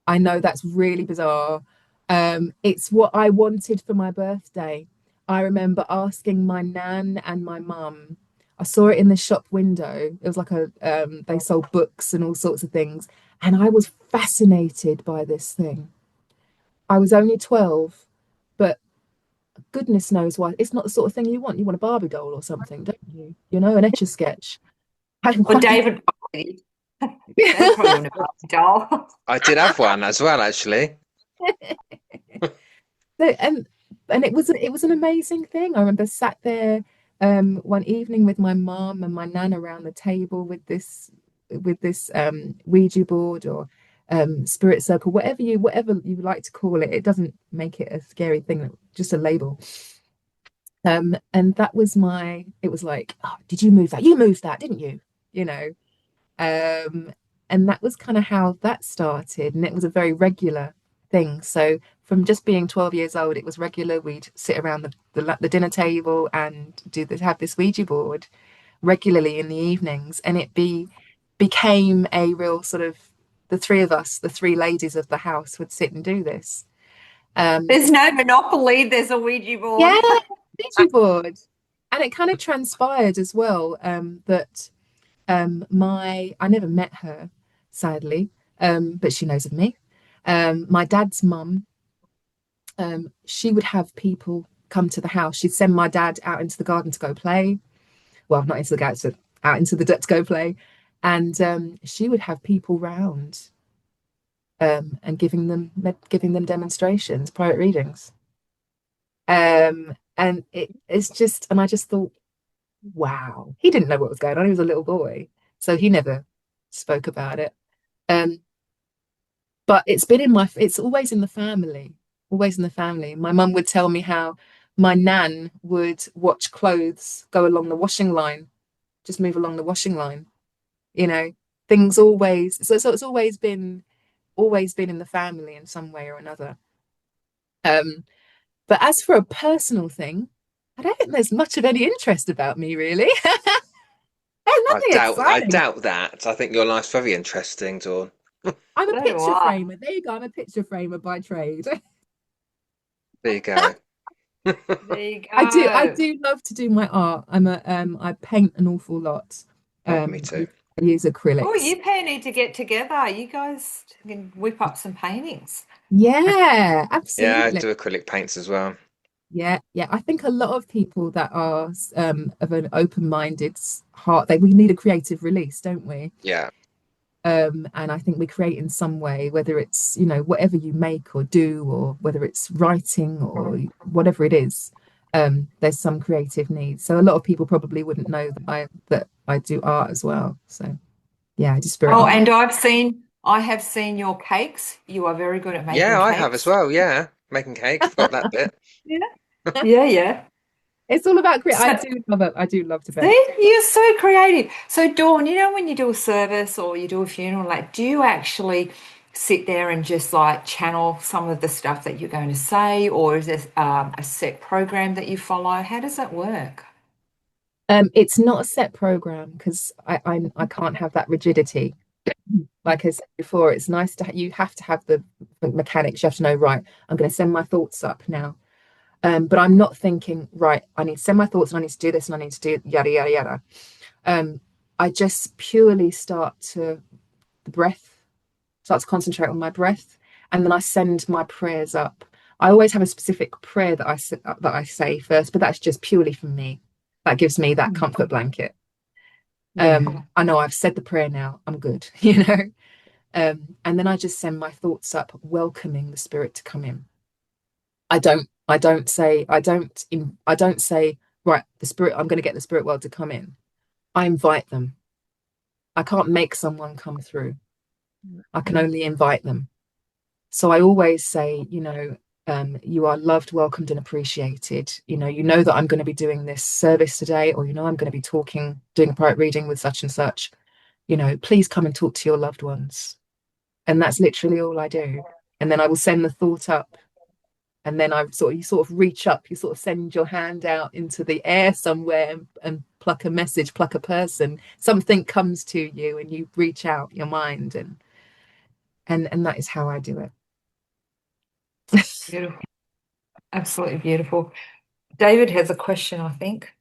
I know that's really bizarre. It's what I wanted for my birthday. I remember asking my nan and my mum. I saw it in the shop window. It was like they sold books and all sorts of things. And I was fascinated by this thing. I was only 12, but goodness knows why. It's not the sort of thing you want. You want a Barbie doll or something, don't you? An etch a sketch. I
Well,
wanted.
David, David probably wouldn't have asked Joel.
I did have one as well, actually.
And it was an amazing thing. I remember sat there one evening with my mom and my nan around the table with this Ouija board or spirit circle, whatever you like to call it. It doesn't make it a scary thing, just a label. And it was like, oh, did you move that? You moved that, didn't you? You know. Um, and that was kind of how that started. And it was a very regular thing. So from just being 12 years old, it was regular. We'd sit around the dinner table and have this Ouija board regularly in the evenings. And became a real sort of the three of us, the three ladies of the house would sit and do this. Um,
There's no monopoly. There's a Ouija board.
yeah, Ouija board. And it kind of transpired as well, that my I never met her, sadly, but she knows of me. My dad's mum, she would have people come to the house. She'd send my dad out into the garden to go play. Well, not into the garden, so out into the dirt to go play. And she would have people round, and giving them demonstrations, private readings. And it's just, and I just thought, wow, he didn't know what was going on. He was a little boy, so he never spoke about it. Um, but it's always in the family, always in the family. My mum would tell me how my nan would watch clothes go along the washing line, just move along the washing line. You know, things always, so it's always been in the family in some way or another. Um, but as for a personal thing, I don't think there's much of any interest about me really. There's nothing
I
exciting.
doubt that. I think your life's very interesting, Dawn.
I'm a
So do
picture
I.
framer. There you go. I'm a picture framer by trade.
There you go.
There you
I
go.
do love to do my art. I paint an awful lot.
Oh, me
I
too.
use
Oh,
acrylics.
you pair need to get together. You guys can whip up some paintings.
Yeah,
Yeah, I
absolutely.
do acrylic paints as well.
Yeah, yeah. I think a lot of people that are of an open-minded heart, we need a creative release, don't we?
Yeah,
And I think we create in some way, whether it's, whatever you make or do, or whether it's writing or whatever it is, there's some creative need. So a lot of people probably wouldn't know that I do art as well. So yeah, I do spirit
Oh,
art.
and I have seen your cakes. You are very good at
yeah,
making
I have as
cakes.
well. Yeah, making cake. Forgot that bit.
Yeah. Yeah, yeah.
It's all about
So,
I do love to bake.
see, you're so creative. So, Dawn, when you do a service or you do a funeral, like, do you actually sit there and just like channel some of the stuff that you're going to say, or is there a set program that you follow? How does that work?
It's not a set program because I can't have that rigidity. Like I said before, it's nice to you have to have the mechanics. You have to know, right, I'm going to send my thoughts up now. But I'm not thinking, right, I need to send my thoughts and I need to do this and I need to do yada yada yada. Um, I just purely the breath, start to concentrate on my breath, and then I send my prayers up. I always have a specific prayer that I say first, but that's just purely for me. That gives me that comfort blanket.
Yeah.
I know I've said the prayer now, I'm good, you know. And then I just send my thoughts up, welcoming the spirit to come in. I don't say, right, the spirit, I'm going to get the spirit world to come in. I invite them. I can't make someone come through. I can only invite them. So I always say, you are loved, welcomed, and appreciated. You know that I'm going to be doing this service today, or I'm going to be doing a private reading with such and such. Please come and talk to your loved ones. And that's literally all I do. And then I will send the thought up. And then you sort of reach up, you sort of send your hand out into the air somewhere and pluck a message, pluck a person. Something comes to you and you reach out your mind, and that is how I do it.
Beautiful. Absolutely beautiful. David has a question, I think.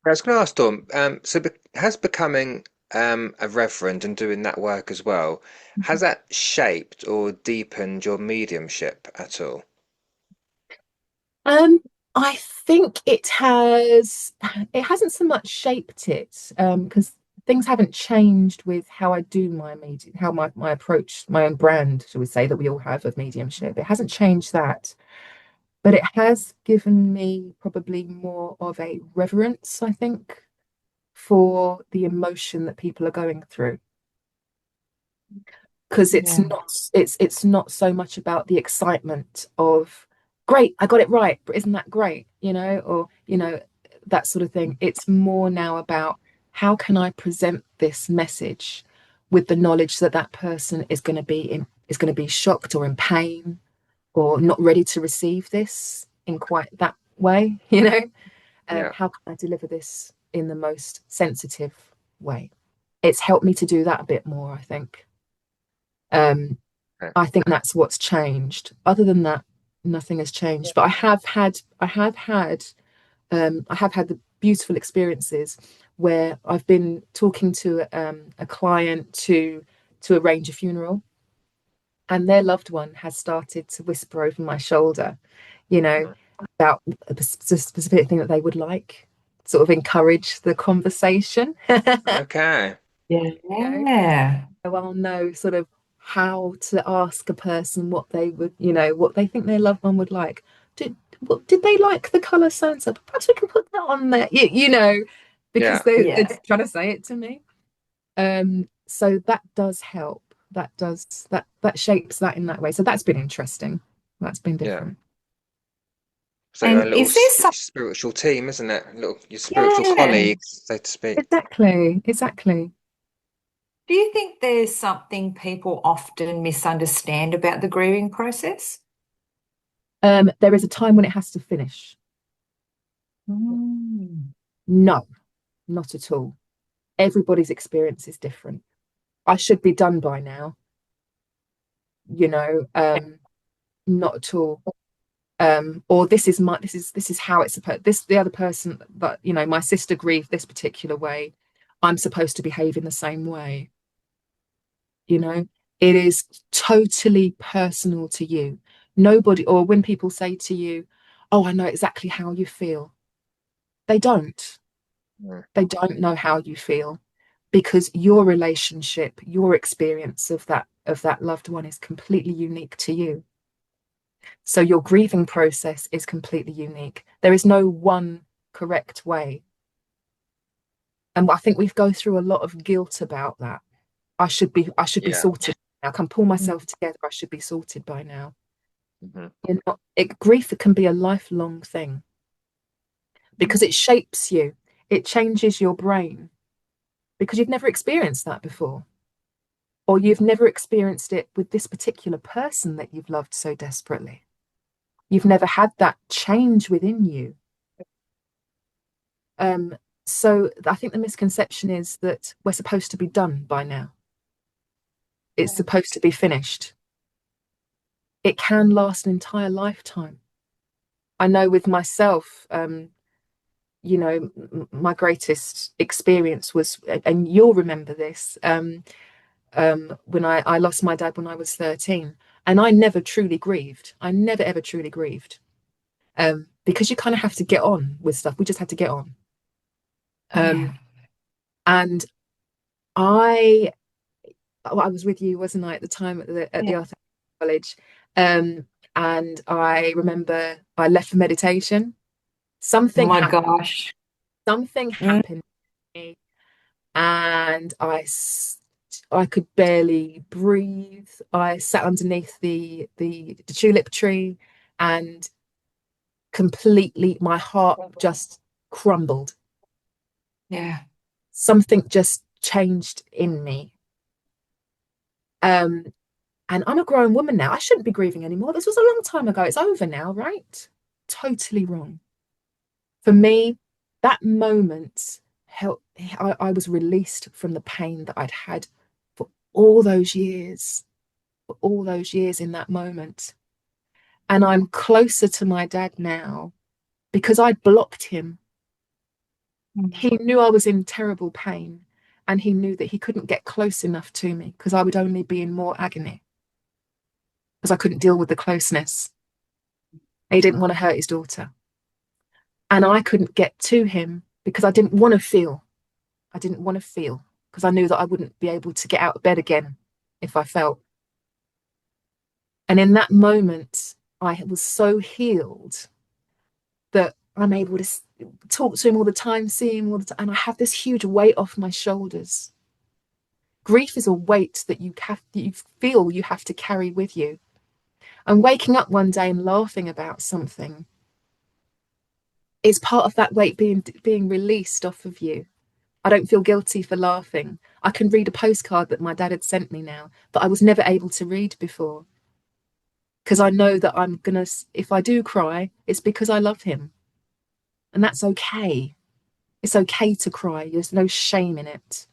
I was going to ask Dawn, has becoming a reverend and doing that work as well, has that shaped or deepened your mediumship at all?
Um, I think it hasn't so much shaped it, because things haven't changed with how I do my media, how my approach, my own brand, shall we say, that we all have of mediumship. It hasn't changed that, but it has given me probably more of a reverence, I think, for the emotion that people are going through. Because
Yeah.
it's not so much about the excitement of, great, I got it right, but isn't that great, or that sort of thing. It's more now about, how can I present this message with the knowledge that that person is going to be shocked or in pain or not ready to receive this in quite that way.
Yeah.
How can I deliver this in the most sensitive way? It's helped me to do that a bit more, I think. um
Okay.
I think that's what's changed. Other than that, nothing has changed. But I have had beautiful experiences where I've been talking to a client to arrange a funeral, and their loved one has started to whisper over my shoulder, you know, about a specific thing that they would like, sort of encourage the conversation.
Okay.
Yeah.
Yeah.
So I'll know sort of how to ask a person what they would, what they think their loved one would like. Did they like the colour so and so? Perhaps we can put that on there, because
Yeah.
they're
Yeah.
just trying to say it to me. So that does help. That shapes that in that way. So that's been interesting. That's been
Yeah.
different.
So you're a
And
little
is there some,
spiritual team, isn't it? Your spiritual
Yeah,
colleagues, so to speak.
exactly.
do you think there's something people often misunderstand about the grieving process?
There is a time when it has to finish.
Mm.
No, not at all. Everybody's experience is different. I should be done by now, you know, not at all. Or this is how it's supposed, this the other person, but my sister grieved this particular way. I'm supposed to behave in the same way. You know, it is totally personal to you. Nobody, or when people say to you, "Oh, I know exactly how you feel," they don't.
Mm.
They don't know how you feel, because your relationship, your experience of that loved one is completely unique to you. So your grieving process is completely unique. There is no one correct way. And I think we go through a lot of guilt about that. I should be
Yeah.
sorted. I can pull myself together. I should be sorted by now.
Hmm.
Grief can be a lifelong thing because it shapes you. It changes your brain because you've never experienced that before, or you've never experienced it with this particular person that you've loved so desperately. You've never had that change within you. Um, so I think the misconception is that we're supposed to be done by now. It's supposed to be finished. It can last an entire lifetime. I know with myself, my greatest experience was, and you'll remember this, when I lost my dad when I was 13, and I never truly grieved. I never ever truly grieved, because you kind of have to get on with stuff. We just had to get on.
Yeah.
And I I was with you, wasn't I, at the time at the
Yeah.
Arthur College, and I remember I left for meditation.
Oh
Something
my
happened.
gosh.
Something
Mm.
happened to me, and I could barely breathe. I sat underneath the tulip tree, and completely my heart just crumbled.
Yeah.
Something just changed in me. Um, and I'm a grown woman now. I shouldn't be grieving anymore. This was a long time ago. It's over now, right? Totally wrong. For me, that moment helped. I was released from the pain that I'd had for all those years in that moment. And I'm closer to my dad now because I blocked him. He knew I was in terrible pain, and he knew that he couldn't get close enough to me because I would only be in more agony because I couldn't deal with the closeness. He didn't want to hurt his daughter. And I couldn't get to him because I didn't want to feel. I didn't want to feel because I knew that I wouldn't be able to get out of bed again if I felt. And in that moment, I was so healed that I'm able to talk to him all the time, see him all the time, and I have this huge weight off my shoulders. Grief is a weight that you feel you have to carry with you. And waking up one day and laughing about something is part of that weight being released off of you. I don't feel guilty for laughing. I can read a postcard that my dad had sent me now that I was never able to read before. Because I know that if I do cry, it's because I love him. And that's okay. It's okay to cry. There's no shame in it.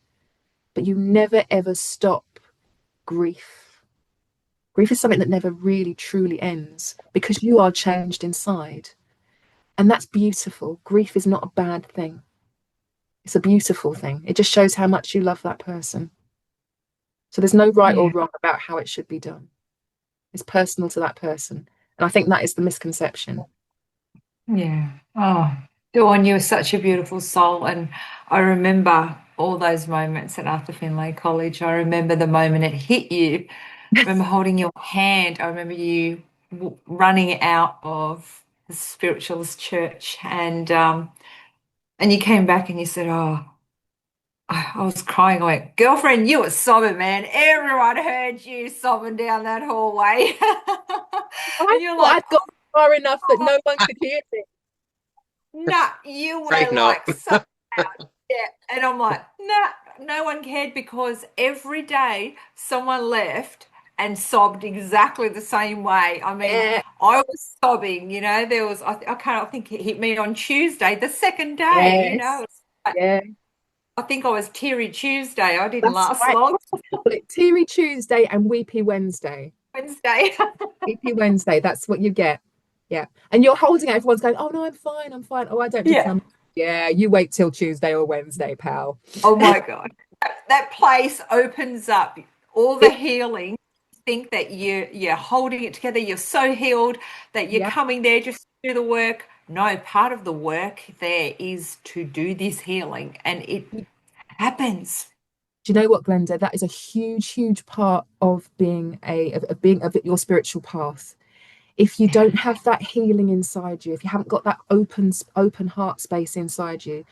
But you never ever stop grief. Grief is something that never really truly ends because you are changed inside. And that's beautiful. Grief is not a bad thing. It's a beautiful thing. It just shows how much you love that person. So there's no right or
Yeah.
wrong about how it should be done. It's personal to that person. And I think that is the misconception.
Yeah. Oh, Dawn, you're such a beautiful soul. And I remember all those moments at Arthur Findlay College. I remember the moment it hit you. I remember holding your hand. I remember you running out of the spiritualist church, and you came back and you said, "Oh, I was crying." I went, "Girlfriend, you were sobbing, man. Everyone heard you sobbing down that hallway."
I
And you're
thought
like,
I'd got far enough that no one could hear me.
"Nah, you
Afraid
were
not.
like so loud." Yeah. And I'm like, "Nah, no one cared because every day someone left and sobbed exactly the same way. I mean,
Yeah,
I was sobbing, there was, I can't think it hit me on Tuesday, the second day,
yes,
it's like,
yeah,
I think I was Teary Tuesday. I didn't
that's
last
right.
long.
Call it Teary Tuesday and Weepy Wednesday.
Wednesday.
Weepy Wednesday, that's what you get. Yeah. And you're holding it, everyone's going, oh no, I'm fine, I'm fine. Oh, I don't need to.
Yeah.
Yeah, you wait till Tuesday or Wednesday, pal.
Oh my God. That place opens up all the healing. Think that you're holding it together, you're so healed that you're
Yeah.
coming there just to do the work. No, part of the work there is to do this healing, and it happens.
Do you know what, Glenda? That is a huge, huge part of being of your spiritual path. If you don't have that healing inside you, if you haven't got that open heart space inside you,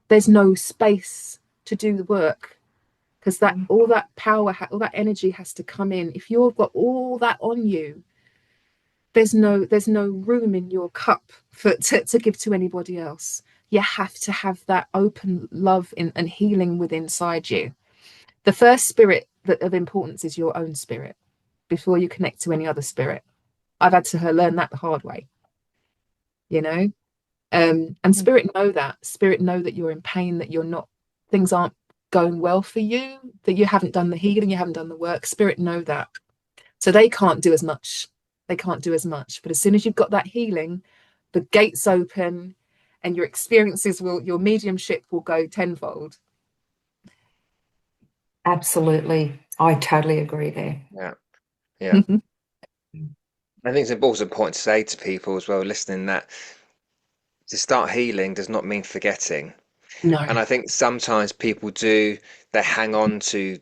there's no space to do the work, because that all that power, all that energy has to come in. If you've got all that on you, there's no room in your cup to give to anybody else. You have to have that open love and healing within inside you. The first spirit that of importance is your own spirit before you connect to any other spirit. I've had to learn that the hard way, you know. And spirit know that you're in pain, that you're not, things aren't going well for you, that you haven't done the healing, you haven't done the work. Spirit know that, so they can't do as much. They can't do as much. But as soon as you've got that healing, the gates open, and your mediumship will go tenfold.
Absolutely. I totally agree there.
Yeah, yeah. I think it's also important to say to people as well listening that to start healing does not mean forgetting.
No.
And I think sometimes people they hang on to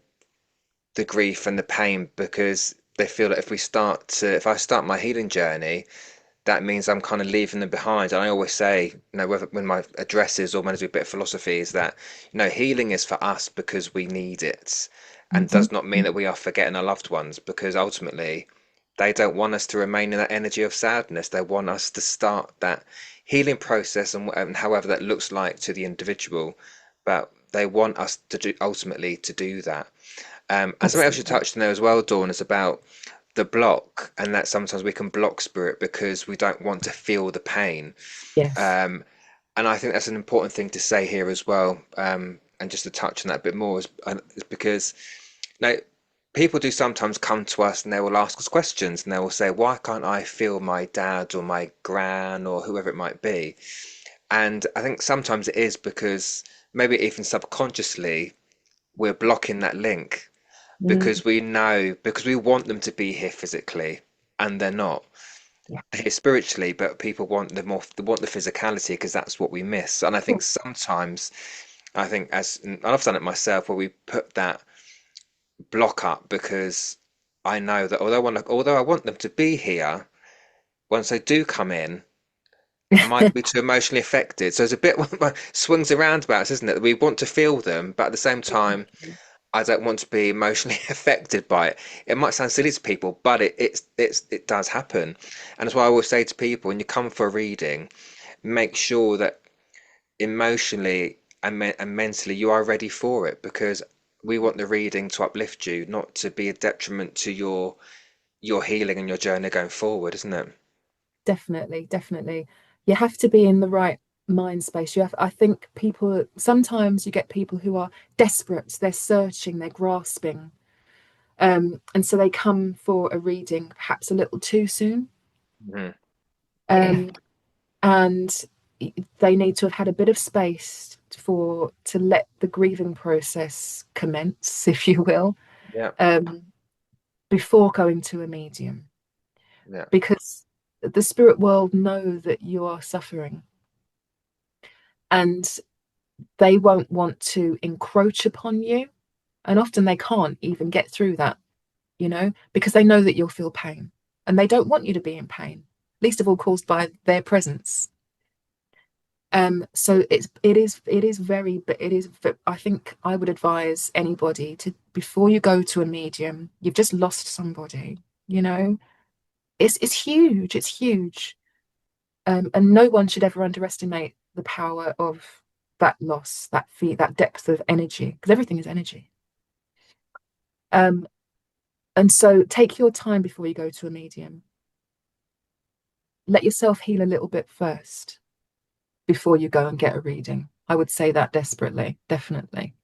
the grief and the pain because they feel that if I start my healing journey, that means I'm kind of leaving them behind. And I always say, whether when my addresses or when I do a bit of philosophy, is that, healing is for us because we need it, and
Mhm.
does not mean that we are forgetting our loved ones, because ultimately they don't want us to remain in that energy of sadness. They want us to start that healing process, and however that looks like to the individual, but they want us to ultimately to do that. And something else you
Absolutely.
touched on there as well, Dawn, is about the block, and that sometimes we can block spirit because we don't want to feel the pain.
Yes.
Um, and I think that's an important thing to say here as well. And just to touch on that a bit more is because now people do sometimes come to us and they will ask us questions and they will say, why can't I feel my dad or my gran or whoever it might be? And I think sometimes it is because maybe even subconsciously we're blocking that link
Mm,
because we want them to be here physically and they're not
yeah.
here spiritually, but people want they want the physicality because that's what we miss. And I think
Cool.
sometimes and I've done it myself, where we put that block up because I know that although I want them to be here, once they do come in, I might be too emotionally affected. So it's a bit swings and roundabouts, isn't it? We want to feel them, but at the same time I don't want to be emotionally affected by it. It might sound silly to people, but it does happen, and that's why I always say to people when you come for a reading, make sure that emotionally and mentally you are ready for it, because we want the reading to uplift you, not to be a detriment to your healing and your journey going forward, isn't it?
Definitely, definitely. You have to be in the right mind space. I think people, sometimes you get people who are desperate, they're searching, they're grasping. And so they come for a reading perhaps a little too soon.
Mhm.
Yeah.
Um, and they need to have had a bit of space to let the grieving process commence, if you will,
Yeah.
um, before going to a medium,
Yeah.
because the spirit world know that you are suffering, and they won't want to encroach upon you, and often they can't even get through that, because they know that you'll feel pain, and they don't want you to be in pain, least of all caused by their presence. So it is very, but it is. I think I would advise anybody to, before you go to a medium, you've just lost somebody. You know, it's huge. It's huge, and no one should ever underestimate the power of that loss, that depth of energy, because everything is energy. And so take your time before you go to a medium. Let yourself heal a little bit first before you go and get a reading. I would say that desperately, definitely.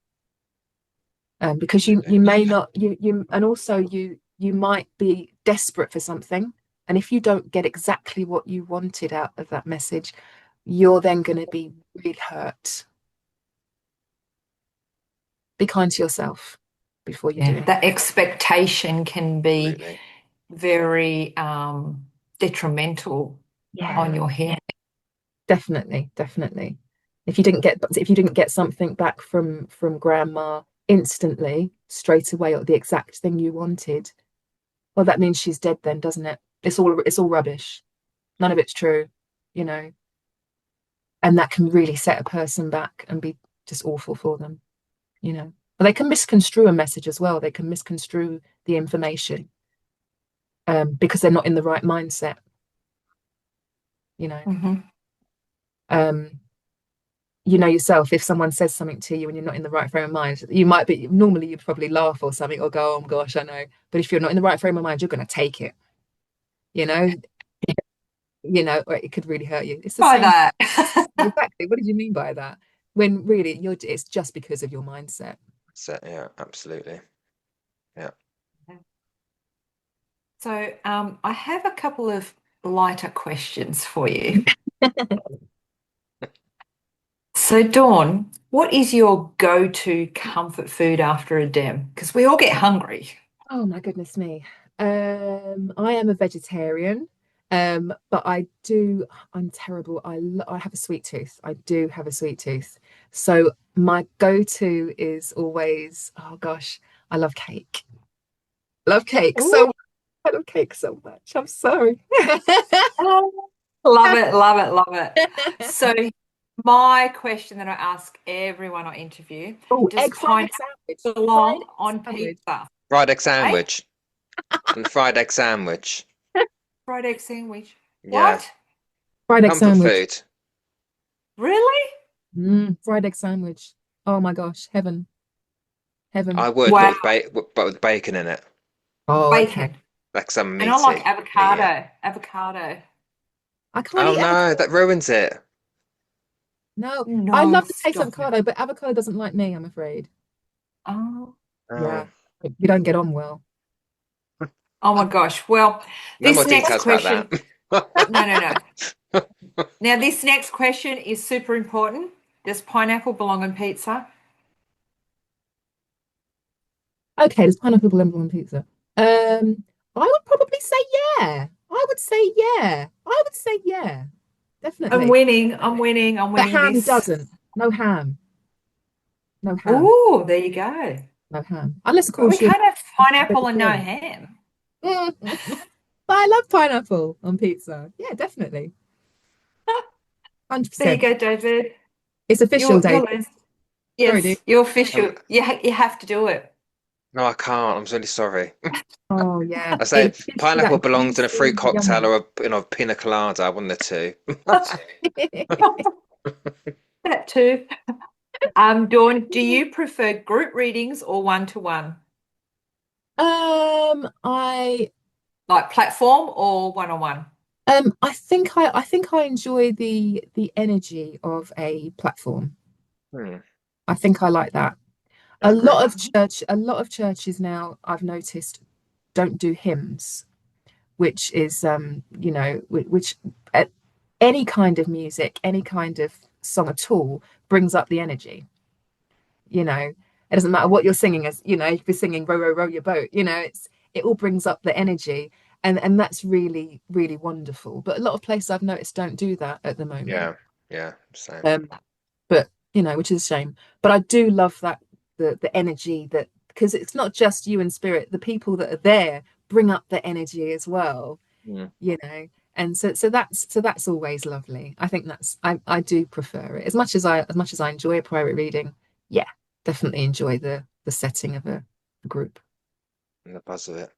Because you may not, and also you might be desperate for something, and if you don't get exactly what you wanted out of that message, you're then going to be really hurt. Be kind to yourself before you do it.
That expectation can be
Absolutely.
very detrimental on your healing.
Definitely. If you didn't get something back from grandma instantly, straight away, or the exact thing you wanted, well, that means she's dead then, doesn't it? It's all rubbish. None of it's true, you know. And that can really set a person back and be just awful for them, you know. But they can misconstrue a message as well. They can misconstrue the information, because they're not in the right mindset, you know.
Mm-hmm.
You know yourself, if someone says something to you and you're not in the right frame of mind, normally you'd probably laugh or something, or go, oh my gosh, I know. But if you're not in the right frame of mind, you're going to take it, you know. Or it could really hurt you. It's the
By
same.
that.
Exactly. What did you mean by that? When really it's just because of your mindset.
So, yeah, absolutely. Yeah.
So I have a couple of lighter questions for you. So Dawn, what is your go-to comfort food after a dem? Because we all get hungry.
Oh my goodness me. I am a vegetarian, but I'm terrible. I have a sweet tooth. I do have a sweet tooth. So my go-to is always, oh gosh, I love cake. Love cake so
Ooh.
much. I love cake so much. I'm sorry.
Love it, love it, love it. So my question that I ask everyone I interview,
Oh,
does
egg fried
pineapple
sandwich.
belong
Fried
on
sandwich.
pizza?
Fried egg
Hey?
sandwich. And fried egg sandwich.
Fried egg sandwich.
Yeah.
What?
Fried egg
Comfort
sandwich.
food.
Really?
Fried egg sandwich. Oh my gosh, heaven.
I
Heaven.
would,
Wow.
but with bacon in it.
Oh, okay.
Bacon.
Like some
And I like
meaty. Yeah.
avocado. Avocado.
I can't
Oh
eat
no,
avocado.
that ruins it.
No, I
No,
love the taste of
stop it.
avocado, but avocado doesn't like me, I'm afraid.
Oh,
Oh,
Yeah, we don't get on well.
oh my gosh. Well,
no more
this next
details about
question,
that.
no, no, no. Now, this next question is super important. Does pineapple belong on pizza?
Okay, there's pineapple belong on pizza. I would probably say yeah. I would say yeah. I would say yeah.
I'm
Definitely.
winning. I'm winning. I'm
But
winning
ham
this.
doesn't. No ham. No ham.
Oh, there you go.
No ham. Unless, of
But we
course, you're
can't have
a
pineapple and no
vegetarian.
ham.
But I love pineapple on pizza. Yeah, definitely.
There you
100%.
go, David.
It's official,
You're
David.
Liz.
Sorry, dude.
Yes, you're
Um,
official. You have to do it.
no, I can't. I'm really sorry.
Oh, yeah.
I say
It gives you
pineapple
that
belongs in a fruit
juicy,
cocktail
yummy.
or a pina colada, one of the two.
That too. Dawn, do you prefer group readings or one-to-one?
I
Like platform or one-on-one?
I think I enjoy the energy of a platform.
Hmm.
I think I like that.
I agree.
A lot of churches now I've noticed don't do hymns, which is which any kind of music, any kind of song at all brings up the energy. You know, it doesn't matter what you're singing, as you know, if you're singing row, row, row your boat, you know, it all brings up the energy. And that's really, really wonderful. But a lot of places I've noticed don't do that at the moment.
Yeah, yeah, same.
But you know, which is a shame. But I do love that the energy that, because it's not just you and spirit, the people that are there bring up the energy as well,
Mm.
you know. And so that's always lovely. I think that's I do prefer it as much as I enjoy a private reading. Yeah, definitely enjoy the setting of a group.
And the buzz of it.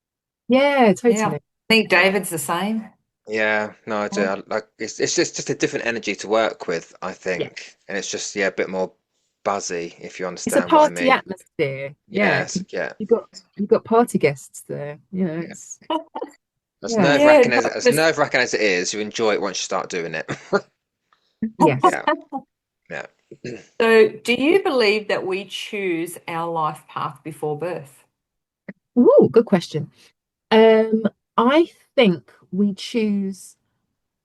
Yeah,
Yeah, I
totally.
think David's the same.
Yeah, no, I do.
Yeah.
Like it's just a different energy to work with, I
Yeah.
think, and it's just a bit more buzzy, if you
It's a
understand what I
party
mean.
atmosphere. Yeah,
Yes,
'cause
yeah,
you've got party guests there. You know,
yeah.
it's
As
yeah,
nerve
Yeah,
wracking
no,
as nerve wracking as it is, you enjoy it once you start doing it.
yes.
Yeah, yeah.
so, do you believe that we choose our life path before birth?
Ooh, good question. Um, I think we choose.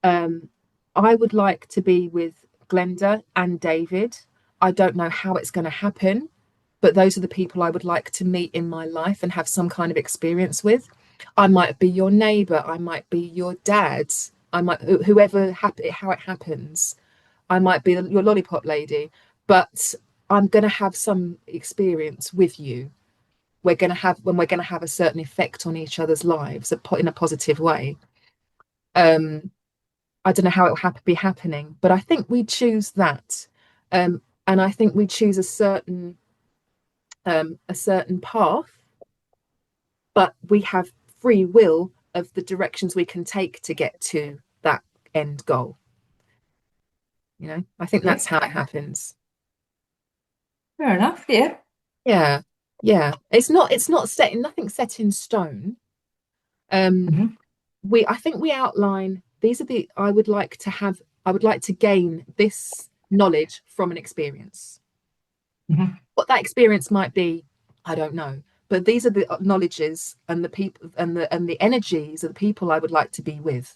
Um, I would like to be with Glenda and David. I don't know how it's going to happen, but those are the people I would like to meet in my life and have some kind of experience with. I might be your neighbor. I might be your dad. I might whoever how it happens. I might be your lollipop lady, but I'm going to have some experience with you. We're going to have a certain effect on each other's lives in a positive way. Um, I don't know how it will be happening, but I think we choose that, and I think we choose a certain path, but we have free will of the directions we can take to get to that end goal. You know, I think
Yeah,
that's how it happens.
fair enough. Yeah.
Yeah, yeah. It's not set in nothing set in stone. Um,
Hmm.
I think we outline these are the I would like to gain this knowledge from an experience.
Hmm.
What that experience might be, I don't know. But these are the knowledges and the people and the energies of the people I would like to be with.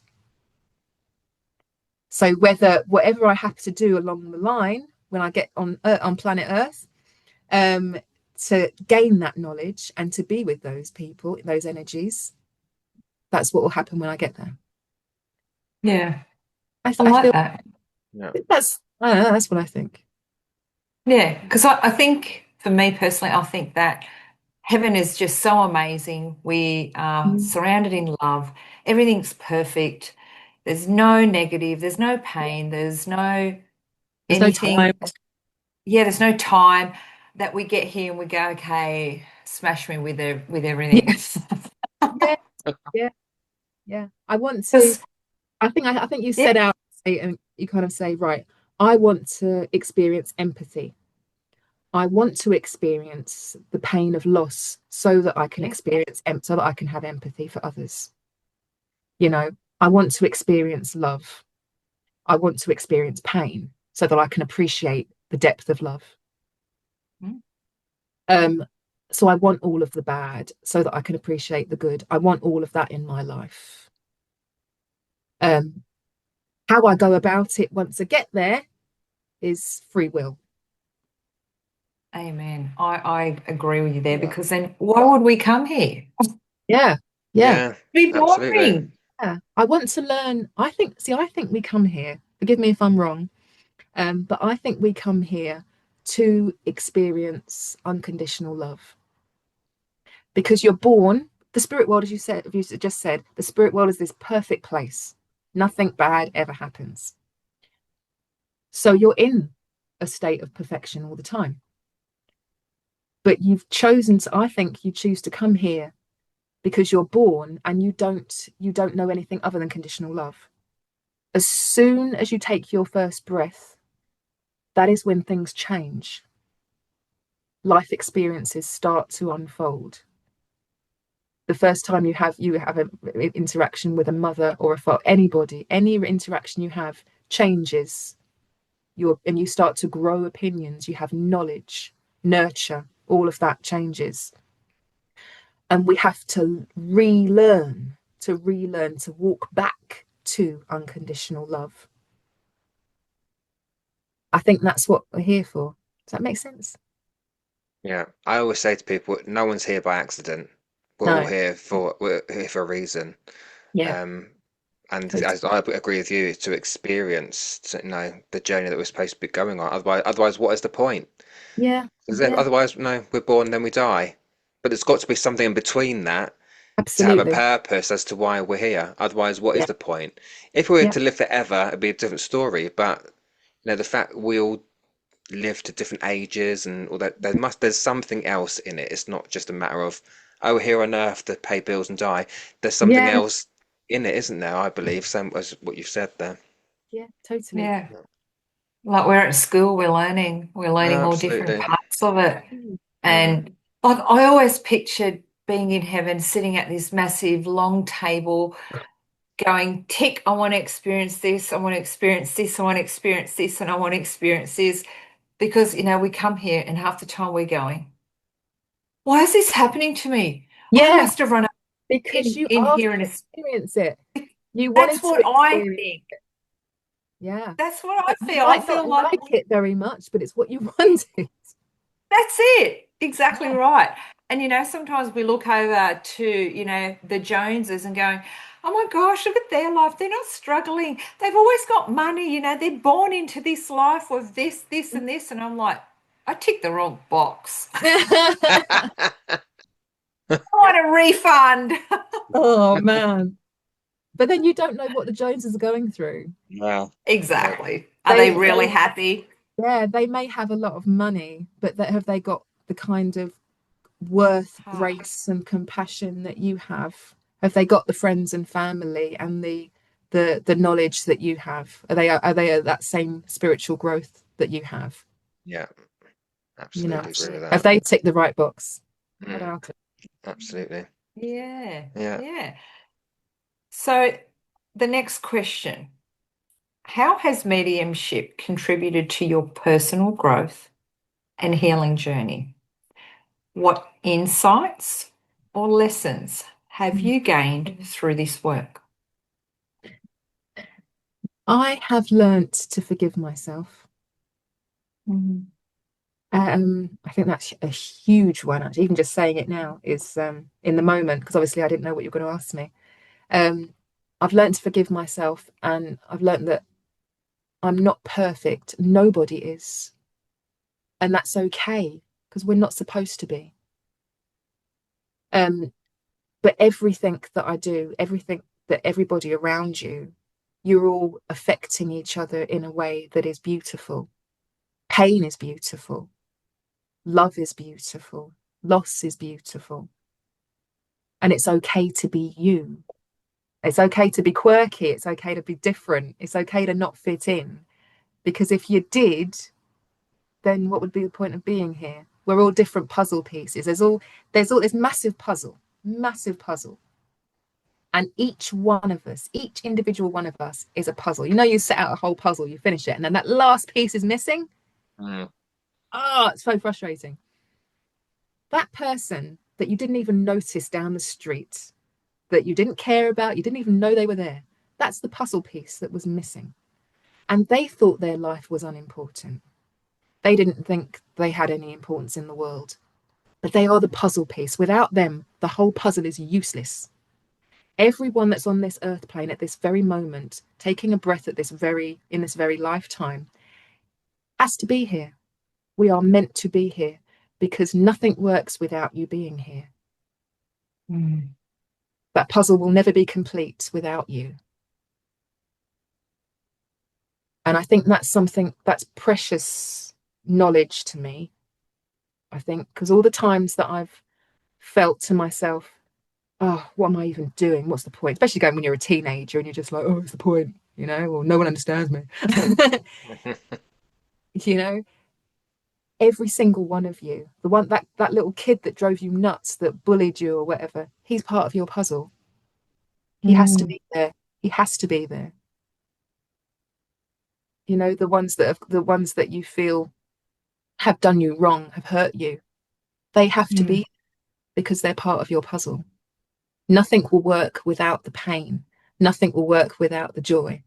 So whatever I have to do along the line when I get on planet Earth, um, to gain that knowledge and to be with those people, those energies, that's what will happen when I get there.
Yeah, I
I
like
feel
that.
Yeah.
I don't know, that's what I think.
Yeah, because I think for me personally, I think that heaven is just so amazing. We are
Mm.
surrounded in love. Everything's perfect. There's no negative. There's no pain. There's no
There's no time.
anything. Yeah, there's no time that we get here and we go, okay, smash me with everything.
Yeah, yeah, yeah, yeah. I want to.
Because
I think you
yeah,
set out and you kind of say, right, I want to experience empathy. I want to experience the pain of loss so that I can
yeah,
so that I can have empathy for others. You know, I want to experience love. I want to experience pain so that I can appreciate the depth of love.
mm,
Um, so I want all of the bad so that I can appreciate the good. I want all of that in my life. Um, how I go about it once I get there is free will.
amen. I agree with you there
Yeah,
because then why would we come here?
Yeah, yeah,
yeah,
Be
absolutely.
boring.
yeah. I want to learn. I think we come here. Forgive me if I'm wrong, but I think we come here to experience unconditional love because you're born. The spirit world, as you just said, the spirit world is this perfect place. Nothing bad ever happens. So you're in a state of perfection all the time. But you've chosen to, I think you choose to come here because you're born and you don't know anything other than conditional love. As soon as you take your first breath, that is when things change. Life experiences start to unfold. The first time you have an interaction with a mother or a father, anybody, any interaction you have changes and you start to grow opinions. You have knowledge, nurture, all of that changes, and we have to relearn to walk back to unconditional love. I think that's what we're here for. Does that make sense?
Yeah, I always say to people, no one's here by accident.
No.
We're here for a reason.
Yeah,
Um, and
totally.
as I agree with you, to experience, the journey that we're supposed to be going on. Otherwise, what is the point?
Yeah,
'Cause
yeah,
otherwise, no, we're born, then we die. But there's got to be something in between that to have a
absolutely.
purpose as to why we're here. Otherwise, what is
Yeah,
the point? If we were
yeah,
to live forever, it'd be a different story. But the fact we all live to different ages and all that, there's something else in it. It's not just a matter of, oh, we're here on Earth to pay bills and die. There's something
yeah,
else in it, isn't there? I believe, same as what you've said there.
yeah, totally.
Yeah. Like we're at school, we're learning all different
Absolutely.
parts of it.
Mm.
And like I always pictured being in heaven, sitting at this massive long table, going, tick, I want to experience this, I want to experience this, I want to experience this, and I want to experience this. Because, we come here and half the time we're going, why is this happening to me? I
Yeah,
must have run up
because you
in
asked
here
to
and
experience it. You
that's
wanted to
what I
experience.
think.
Yeah.
That's what I
You
feel. I
might
feel
not
like
like it very much, but it's what you wanted.
that's it. Exactly
Yeah.
right. And sometimes we look over to, the Joneses and going, oh my gosh, look at their life. They're not struggling. They've always got money, they're born into this life of this, this, and this. And I'm like, I ticked the wrong box. I want a refund.
Oh man. But then you don't know what the Joneses are going through.
Wow. Yeah.
Exactly. Are they
They
really
they
happy?
yeah, they may have a lot of money, but have they got the kind of worth,
Heart.
grace, and compassion that you have? Have they got the friends and family and the knowledge that you have? Are they at that same spiritual growth that you have?
Yeah.
You know,
Absolutely agree with
have
that.
they ticked the right box? I
Mm.
doubt it.
Absolutely.
Yeah.
Yeah.
Yeah. So the next question, how has mediumship contributed to your personal growth and healing journey? What insights or lessons have you gained through this work?
I have learnt to forgive myself.
Mhm.
I think that's a huge one, actually. Even just saying it now is in the moment, because obviously I didn't know what you were going to ask me. Um, I've learned to forgive myself, and I've learned that I'm not perfect. Nobody is. And that's okay, because we're not supposed to be. Um, but everything that I do, everything that everybody around you, you're all affecting each other in a way that is beautiful. Pain is beautiful. Love is beautiful. Loss is beautiful. And it's okay to be you. It's okay to be quirky. It's okay to be different. It's okay to not fit in. Because if you did, then what would be the point of being here? We're all different puzzle pieces. There's this massive puzzle. And each one of us, each individual one of us is a puzzle. You set out a whole puzzle, you finish it, and then that last piece is missing.
Mm.
Oh, it's so frustrating. That person that you didn't even notice down the street, that you didn't care about, you didn't even know they were there. That's the puzzle piece that was missing. And they thought their life was unimportant. They didn't think they had any importance in the world. But they are the puzzle piece. Without them, the whole puzzle is useless. Everyone that's on this earth plane at this very moment, taking a breath in this very lifetime, has to be here. We are meant to be here because nothing works without you being here.
Mm.
That puzzle will never be complete without you. And I think that's something that's precious knowledge to me. I think because all the times that I've felt to myself, oh, what am I even doing? What's the point? Especially going when you're a teenager and you're just like, oh, what's the point? Or no one understands me. you know, every single one of you, the one that little kid that drove you nuts, that bullied you or whatever, he's part of your puzzle. He has to
Mm.
be there. He has to be there. The ones that you feel have done you wrong, have hurt you, they have to
Mm.
be because they're part of your puzzle. Nothing will work without the pain. Nothing will work without the joy.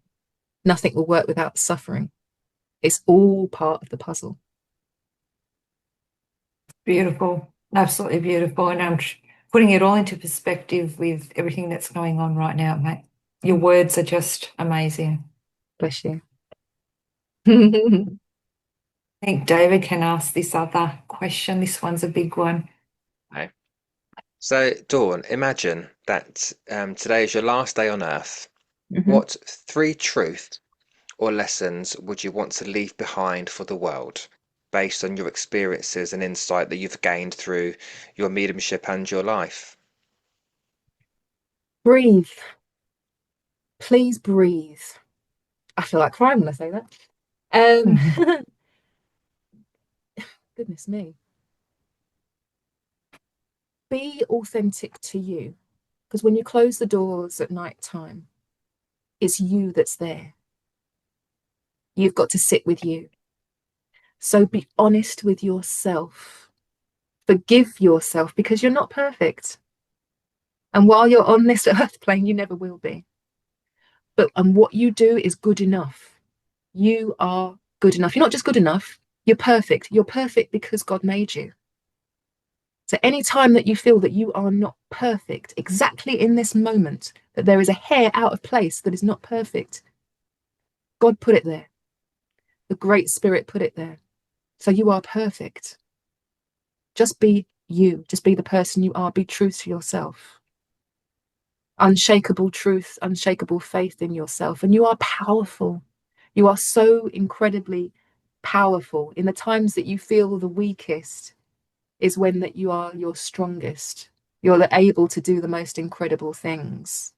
Nothing will work without the suffering. It's all part of the puzzle.
Beautiful, absolutely beautiful. And I'm putting it all into perspective with everything that's going on right now, mate. Your words are just amazing.
Bless you.
I think David can ask this other question. This one's a big one.
Okay. So, Dawn, imagine that today is your last day on Earth.
Mhm.
What 3 truths or lessons would you want to leave behind for the world, based on your experiences and insight that you've gained through your mediumship and your life?
Breathe. Please breathe. I feel like crying when I say that. Goodness me. Be authentic to you. Because when you close the doors at night time, it's you that's there. You've got to sit with you. So be honest with yourself. Forgive yourself because you're not perfect. And while you're on this earth plane, you never will be. And what you do is good enough. You are good enough. You're not just good enough, you're perfect. You're perfect because God made you. So any time that you feel that you are not perfect, exactly in this moment, that there is a hair out of place that is not perfect, God put it there. The Great Spirit put it there. So you are perfect. Just be you. Just be the person you are. Be true to yourself. Unshakable truth, unshakable faith in yourself. And you are powerful. You are so incredibly powerful. In the times that you feel the weakest is when that you are your strongest. You're able to do the most incredible things.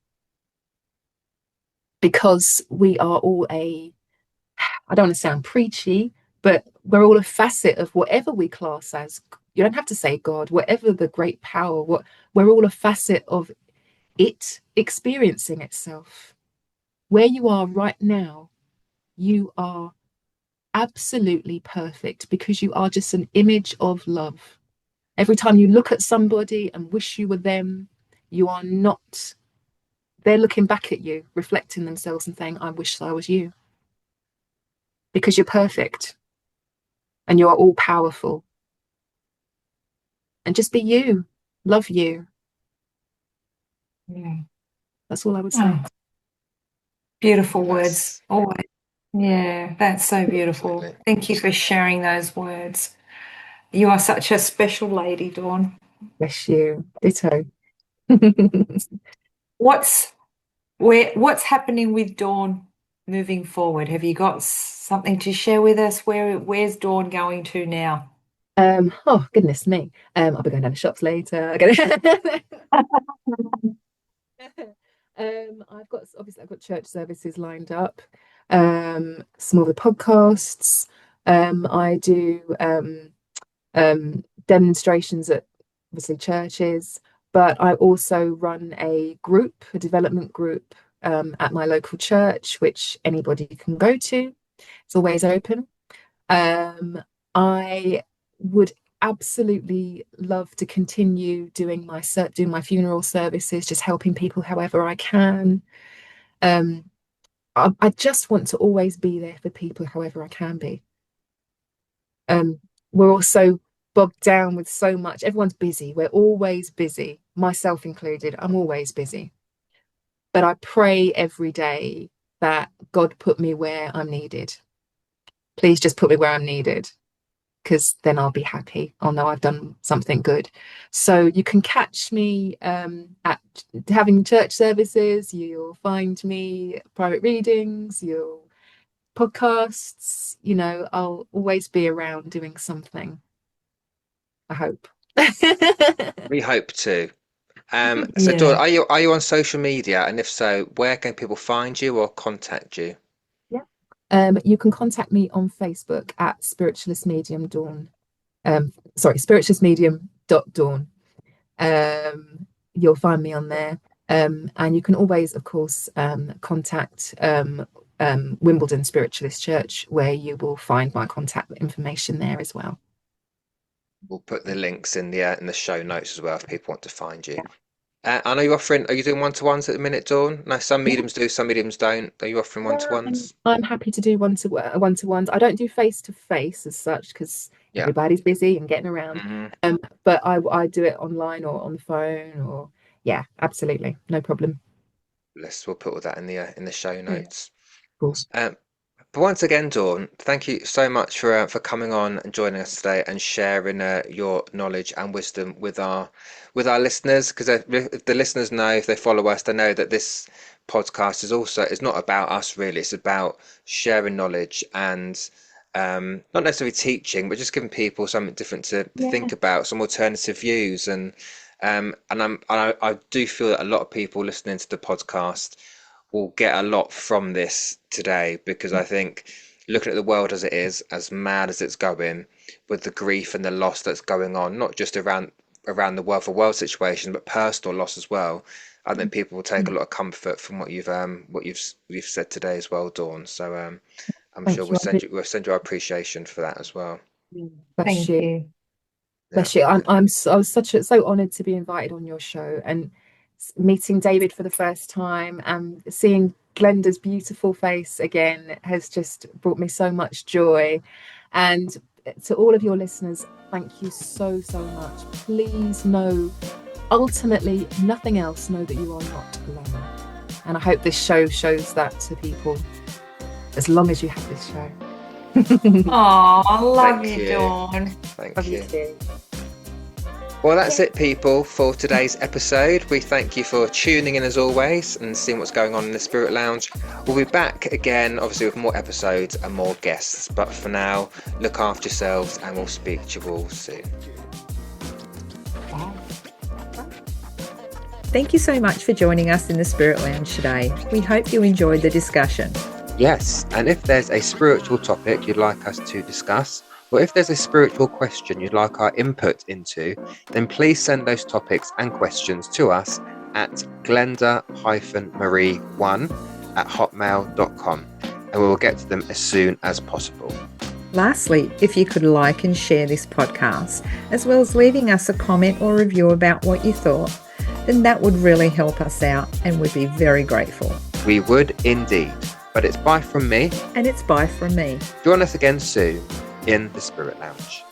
Because we are all I don't want to sound preachy, but we're all a facet of whatever we class as. You don't have to say God, whatever the great power, we're all a facet of it experiencing itself. Where you are right now, you are absolutely perfect because you are just an image of love. Every time you look at somebody and wish you were them, you are not, they're looking back at you, reflecting themselves and saying, I wish I was you. Because you're perfect and you are all powerful. And just be you, love you.
Yeah.
That's all I would say.
Oh, beautiful
That's
words. Always. Yeah, that's so beautiful.
absolutely.
Thank you for sharing those words. You are such a special lady, Dawn.
Bless you. Ditto.
What's what's happening with Dawn moving forward? Have you got something to share with us? Where's Dawn going to now?
Oh goodness me. I'll be going down the shops later. I've got church services lined up, some other podcasts. I do demonstrations at obviously churches, but I also run a group, a development group, at my local church, which anybody can go to. It's always open. I would absolutely love to continue doing my funeral services, just helping people however I can. I just want to always be there for people however I can be. We're also bogged down with so much. Everyone's busy. We're always busy, myself included. I'm always busy. But I pray every day that God put me where I'm needed. Please just put me where I'm needed, because then I'll be happy. I'll know I've done something good. So you can catch me at having church services. You'll find me private readings, you'll podcasts. I'll always be around doing something. I hope.
We hope to. So Dawn,
Yeah.
are you on social media? And if so, where can people find you or contact you?
Yeah. You can contact me on Facebook at Spiritualist Medium Dawn. Spiritualist Medium .dawn. You'll find me on there. And you can always, of course, contact Wimbledon Spiritualist Church, where you will find my contact information there as well.
We'll put the links in the show notes as well if people want to find you. I know are you doing one-to-ones at the minute, Dawn? No, some
Yeah,
mediums do, some mediums don't. Are you offering
yeah,
one-to-ones?
I'm happy to do one-to-ones. I don't do face to face as such because
Yeah.
everybody's busy and getting around.
Hmm.
But I do it online or on the phone or yeah, absolutely, no problem.
We'll put all that in the show
Yeah, of
notes.
course.
Um, but once again, Dawn, thank you so much for coming on and joining us today and sharing your knowledge and wisdom with our listeners. Because if the listeners know, if they follow us, they know that this podcast is not about us really. It's about sharing knowledge and not necessarily teaching, but just giving people something different to
Yeah.
think about, some alternative views. I do feel that a lot of people listening to the podcast will get a lot from this today, because I think looking at the world as it is, as mad as it's going, with the grief and the loss that's going on, not just around the world for world situation, but personal loss as well. I think people will take a lot of comfort from what you've said today as well, Dawn. So I'm sure
Thank you.
we'll send you our appreciation for that as well.
Bless
Thank
you.
you.
Yeah.
Bless you. I was so honored to be invited on your show and meeting David for the first time and seeing Glenda's beautiful face again has just brought me so much joy. And to all of your listeners, thank you so much. Please know, ultimately, nothing else, know that you are not alone. And I hope this show shows that to people as long as you have this show.
Oh, I love
Thank
you,
you.
Dawn.
Thank
Love
you.
you too.
Well, that's it, people, for today's episode. We thank you for tuning in as always and seeing what's going on in the Spirit Lounge. We'll be back again, obviously, with more episodes and more guests. But for now, look after yourselves and we'll speak to you all soon.
Thank you so much for joining us in the Spirit Lounge today. We hope you enjoyed the discussion.
Yes, and if there's a spiritual topic you'd like us to discuss, or if there's a spiritual question you'd like our input into, then please send those topics and questions to us at glenda-marie1@hotmail.com, and we will get to them as soon as possible.
Lastly, if you could like and share this podcast, as well as leaving us a comment or review about what you thought, then that would really help us out and we'd be very grateful.
We would indeed. But it's bye from me.
And it's bye from me.
Join us again soon in the Spirit Lounge.